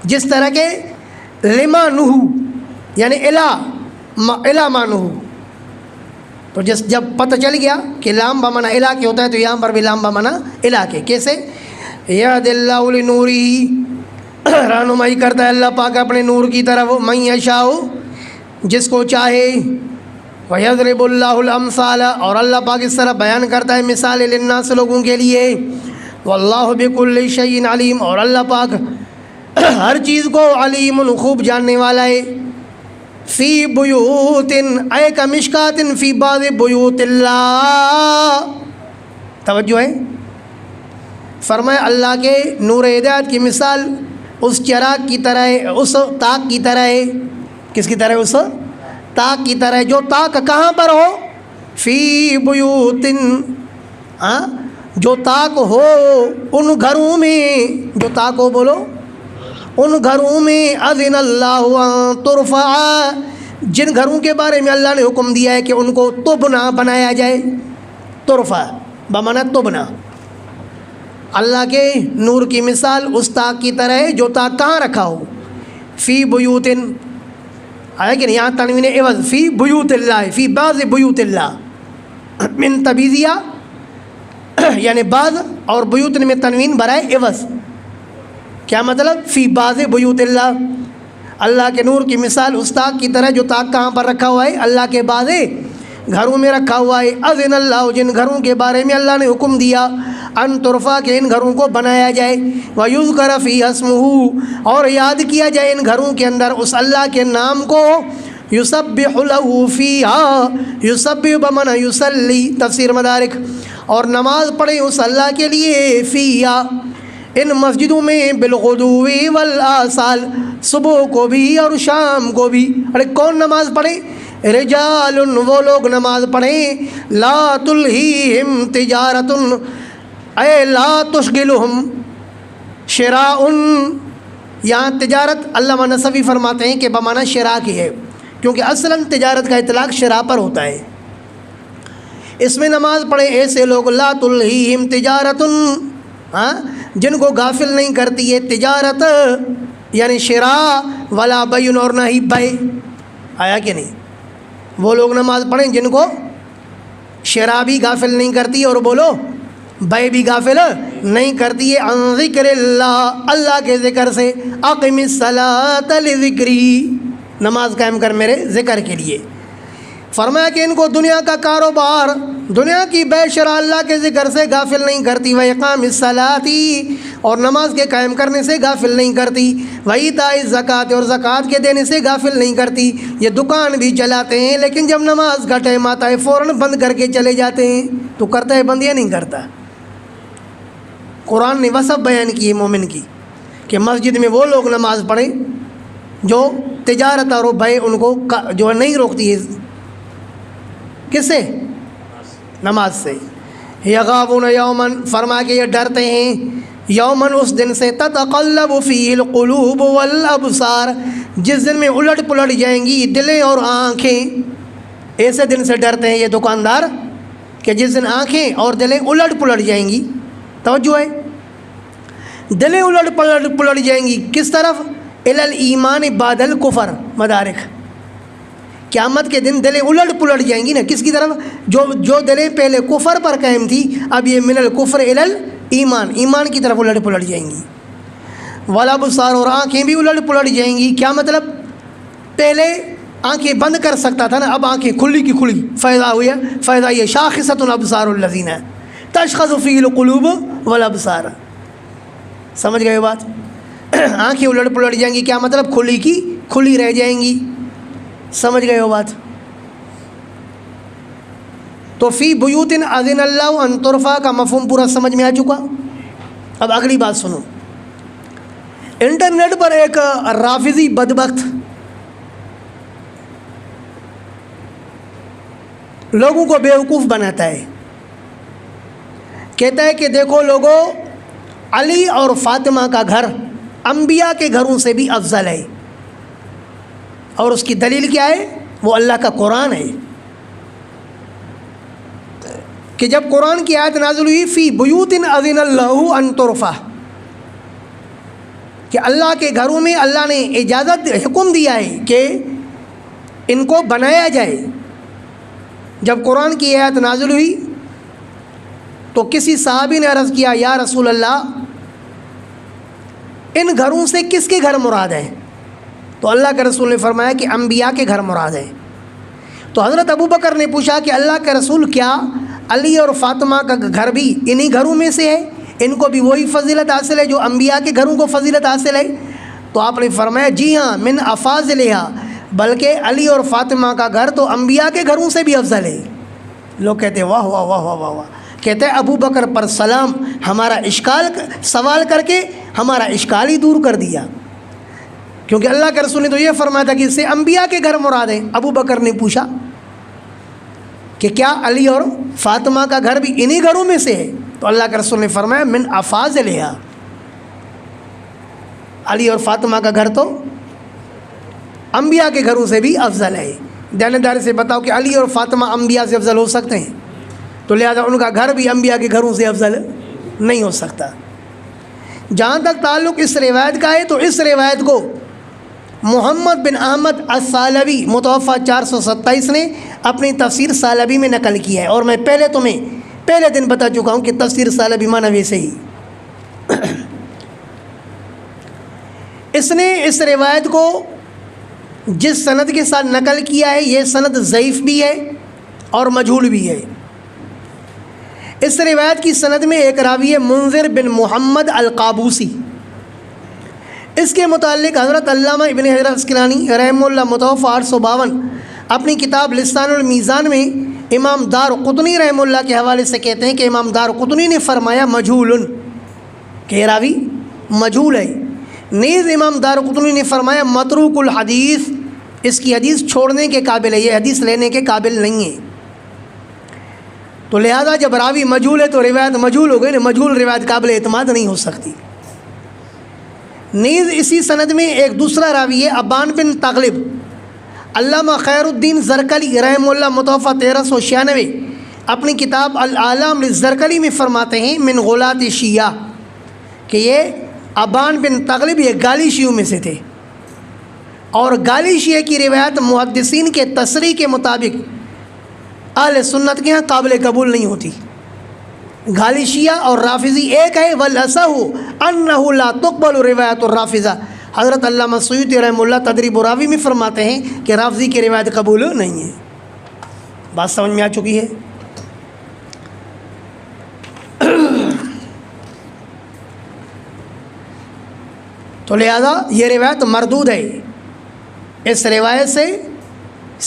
جس طرح کے لما نہو یعنی الی ما نہو. تو جب پتہ چل گیا کہ لام بمعنی الی کے ہوتا ہے تو یہاں پر بھی لام بمعنی الی کے. کیسے؟ یہد اللہ لنورہ، رہنمائی کرتا ہے اللہ پاک اپنے نور کی طرف. من یشاء، جس کو چاہے. وَيَضْرِبُ اللَّهُ الْأَمْثَالَ، اور اللہ پاک اس طرح بیان کرتا ہے مثال للناس، لوگوں کے لیے. وَاللَّهُ بِكُلِّ شَيْءٍ عَلِيمٌ، اور اللہ پاک ہر چیز کو علیم خوب جاننے والا ہے. فی بیوت اے کمشکات فی بعض بیوت اللہ. توجہ ہے. فرمایا اللہ کے نور ہدایت کی مثال اس چراغ کی طرح ہے، اس طاق کی طرح ہے. کس کی طرح؟ اس طاق کی طرح ہے. جو طاق کہاں پر ہو؟ فی بیوت، جو طاق ہو ان گھروں میں. جو طاق ہو بولو ان گھروں میں. اذن اللہ ان ترفع، جن گھروں کے بارے میں اللہ نے حکم دیا ہے کہ ان کو تبنا بنایا جائے. ترفع بمعنی تبنا. اللہ کے نور کی مثال اس طاق کی طرح ہے جو طاق کہاں رکھا ہو؟ فی بیوتن. آیا کہ نہیں؟ یہاں تنوین عوض. فی بیوت اللہ، فی بعض بیوت اللہ من تبیزیہ یعنی بعض، اور بیوتن میں تنوین برائے عوض. کیا مطلب؟ فی بعض بیوت اللہ. اللہ کے نور کی مثال اس طاق کی طرح جو طاق کہاں پر رکھا ہوا ہے؟ اللہ کے بعض گھروں میں رکھا ہوا ہے. اذن اللہ، جن گھروں کے بارے میں اللہ نے حکم دیا ان ترفع، کہ ان گھروں کو بنایا جائے. وَيُذْكَرَ فِيهَا اسْمُهُ، اور یاد کیا جائے ان گھروں کے اندر اس اللہ کے نام کو. یسبح لہ فیہا، یسبح بمعنی یصلی. تفسیر مدارک. اور نماز پڑھیں اس اللہ کے لیے فیہا، ان مسجدوں میں. بالغدو والآصال، صبح کو بھی اور شام کو بھی. ارے کون نماز پڑھے؟ رجال، وہ لوگ نماز پڑھیں. لا تلہیہم تجارت، اے لا تشغلہم شراء. یہاں تجارت علامہ نصفی فرماتے ہیں کہ بمعنی شراء کی ہے، کیونکہ اصلاً تجارت کا اطلاق شراء پر ہوتا ہے. اس میں نماز پڑھیں ایسے لوگ. لا تلہیہم تجارت، جن کو غافل نہیں کرتی ہے تجارت یعنی شراء. ولا بیع، اور نہ ہی بیع. آیا کہ نہیں؟ وہ لوگ نماز پڑھیں جن کو شراء بھی غافل نہیں کرتی اور بولو بے بھی غافل نہیں کرتی ہے عن ذکر اللہ، اللہ کے ذکر سے، اقم الصلاۃ لذکری، نماز قائم کر میرے ذکر کے لیے۔ فرمایا کہ ان کو دنیا کا کاروبار، دنیا کی بے شرح اللہ کے ذکر سے غافل نہیں کرتی، وَإِقَامِ الصَّلَاةِ، اور نماز کے قائم کرنے سے غافل نہیں کرتی، وَإِيتَاءِ الزَّکَاةِ، اور زکوٰۃ کے دینے سے غافل نہیں کرتی۔ یہ دکان بھی چلاتے ہیں لیکن جب نماز کا ٹائم آتا ہے فوراً بند کر کے چلے جاتے ہیں۔ تو کرتا ہے بند یا نہیں کرتا؟ قرآن نے وصف بیان کی ہے مومن کی کہ مسجد میں وہ لوگ نماز پڑھیں جو تجارت اور بے ان کو جو نہیں روکتی ہے، کس سے؟ نماز سے۔ یغابون یومن، فرما کہ یہ ڈرتے ہیں یومن، اس دن سے، تتقلب فیہ القلوب والابصار، جس دن میں الٹ پلٹ جائیں گی دلیں اور آنکھیں۔ ایسے دن سے ڈرتے ہیں یہ دکاندار کہ جس دن آنکھیں اور دلیں الٹ پلٹ جائیں گی۔ توجہ ہے، دلیں الٹ پلٹ جائیں گی کس طرف؟ الی الایمان بعد الکفر، مدارک، قیامت کے دن دلیں الٹ پلٹ جائیں گی نا، کس کی طرف؟ جو دلیں پہلے کفر پر قائم تھی اب یہ من الکفر الی الایمان، ایمان کی طرف الٹ پلٹ جائیں گی۔ والابصار، اور آنکھیں بھی الٹ پلٹ جائیں گی۔ کیا مطلب؟ پہلے آنکھیں بند کر سکتا تھا نا، اب آنکھیں کھلی کی کھلی، فیضا یہ شاخصۃ الابصار الذین تشخص فیہ القلوب والابصار۔ سمجھ گئے بات؟ آنکھیں الٹ پلٹ جائیں گی، کیا مطلب؟ کھلی کی کھلی رہ جائیں گی۔ سمجھ گئے ہو بات؟ تو فی بیوت اذن اللہ ان ترفع کا مفہوم پورا سمجھ میں آ چکا۔ اب اگلی بات سنو۔ انٹرنیٹ پر ایک رافضی بدبخت لوگوں کو بیوقوف بناتا ہے، کہتا ہے کہ دیکھو لوگوں، علی اور فاطمہ کا گھر انبیاء کے گھروں سے بھی افضل ہے، اور اس کی دلیل کیا ہے؟ وہ اللہ کا قرآن ہے کہ جب قرآن کی آیت نازل ہوئی فی بیوت اذن اللہ ان ترفع، کہ اللہ کے گھروں میں اللہ نے اجازت حکم دیا ہے کہ ان کو بنایا جائے۔ جب قرآن کی آیت نازل ہوئی تو کسی صحابی نے عرض کیا یا رسول اللہ، ان گھروں سے کس کے گھر مراد ہے؟ تو اللہ کے رسول نے فرمایا کہ انبیاء کے گھر مراد ہے۔ تو حضرت ابو بکر نے پوچھا کہ اللہ کے رسول، کیا علی اور فاطمہ کا گھر بھی انہی گھروں میں سے ہے؟ ان کو بھی وہی فضیلت حاصل ہے جو انبیاء کے گھروں کو فضیلت حاصل ہے؟ تو آپ نے فرمایا جی ہاں، من افاضلہا، بلکہ علی اور فاطمہ کا گھر تو انبیاء کے گھروں سے بھی افضل ہے۔ لوگ کہتے ہیں واہ واہ واہ واہ واہ واہ، کہتے ہیں ابو بکر پر سلام، ہمارا سوال کر کے ہمارا اشکال ہی دور کر دیا، کیونکہ اللہ کے رسول نے تو یہ فرمایا تھا کہ اس سے انبیاء کے گھر مراد ہیں۔ ابو بکر نے پوچھا کہ کیا علی اور فاطمہ کا گھر بھی انہی گھروں میں سے ہے؟ تو اللہ کے رسول نے فرمایا من افاضلہا، علی اور فاطمہ کا گھر تو انبیاء کے گھروں سے بھی افضل ہے۔ دیانتداری سے بتاؤ کہ علی اور فاطمہ انبیاء سے افضل ہو سکتے ہیں؟ تو لہذا ان کا گھر بھی انبیاء کے گھروں سے افضل نہیں ہو سکتا۔ جہاں تک تعلق اس روایت کا ہے تو اس روایت کو محمد بن احمد الثعلبی متوفہ 427 نے اپنی تفسیر ثعلبی میں نقل کیا ہے، اور میں تمہیں پہلے دن بتا چکا ہوں کہ تفسیر ثعلبی معنی ویسے ہی۔ اس نے اس روایت کو جس سند کے ساتھ نقل کیا ہے یہ سند ضعیف بھی ہے اور مجہول بھی ہے۔ اس روایت کی سند میں ایک راوی ہے منذر بن محمد القابوسی۔ اس کے متعلق حضرت علامہ ابن حجر عسقلانی رحمہ اللہ متوفہ 852 اپنی کتاب لسان المیزان میں امام دارقطنی رحمہ اللہ کے حوالے سے کہتے ہیں کہ امام دارقطنی نے فرمایا مجہول، کہ یہ راوی مجہول ہے۔ نیز امام دارقطنی نے فرمایا متروک الحدیث، اس کی حدیث چھوڑنے کے قابل ہے، یہ حدیث لینے کے قابل نہیں ہے۔ تو لہذا جب راوی مجہول ہے تو روایت مجہول ہو گئی نا، مجہول روایت قابل اعتماد نہیں ہو سکتی۔ نیز اسی سند میں ایک دوسرا راوی ہے ابان بن تغلب۔ علامہ خیر الدین زرکلی رحمہ اللہ متوفہ 1396 اپنی کتاب العالم للزرکلی میں فرماتے ہیں من غلات شیعہ، کہ یہ ابان بن تغلب یہ گالی شیعوں میں سے تھے، اور گالی شیعہ کی روایت محدثین کے تصریح کے مطابق اہل سنت کے ہاں قابل قبول نہیں ہوتی۔ غالی شیعہ اور رافضی ایک ہے، والأصح أنه لا تقبل روایت الرافضہ۔ حضرت علامہ سیوطی رحمہ اللہ تدریب الراوی میں فرماتے ہیں کہ رافضی کی روایت قبول نہیں ہے۔ بات سمجھ میں آ چکی ہے؟ تو لہذا یہ روایت مردود ہے۔ اس روایت سے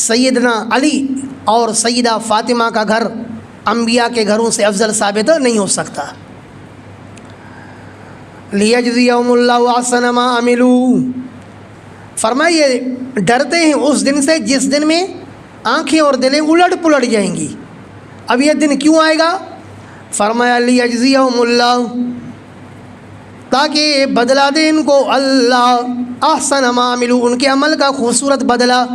سیدنا علی اور سیدہ فاطمہ کا گھر انبیاء کے گھروں سے افضل ثابت نہیں ہو سکتا۔ لیجزیہم اللہ احسن ما عملوا، فرمائیے ڈرتے ہیں اس دن سے جس دن میں آنکھیں اور دلیں الٹ پلٹ جائیں گی۔ اب یہ دن کیوں آئے گا؟ فرمایا لیجزیہم اللہ، تاکہ بدلہ دے ان کو اللہ احسن ما عملوا، ان کے عمل کا خوبصورت بدلہ،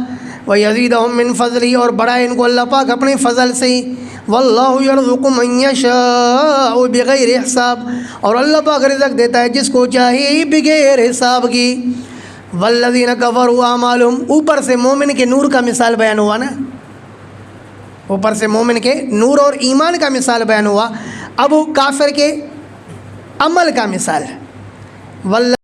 ویزیدہم من فضلہ، اور بڑھائے ان کو اللہ پاک اپنے فضل سے، واللہ یرزق من یشاء بغیر حساب، اور اللہ پاک رزق دیتا ہے جس کو چاہے بغیر حساب کی۔ والذین کفروا اعمالہم، اوپر سے مومن کے نور کا مثال بیان ہوا نا، اوپر سے مومن کے نور اور ایمان کا مثال بیان ہوا، اب کافر کے عمل کا مثال،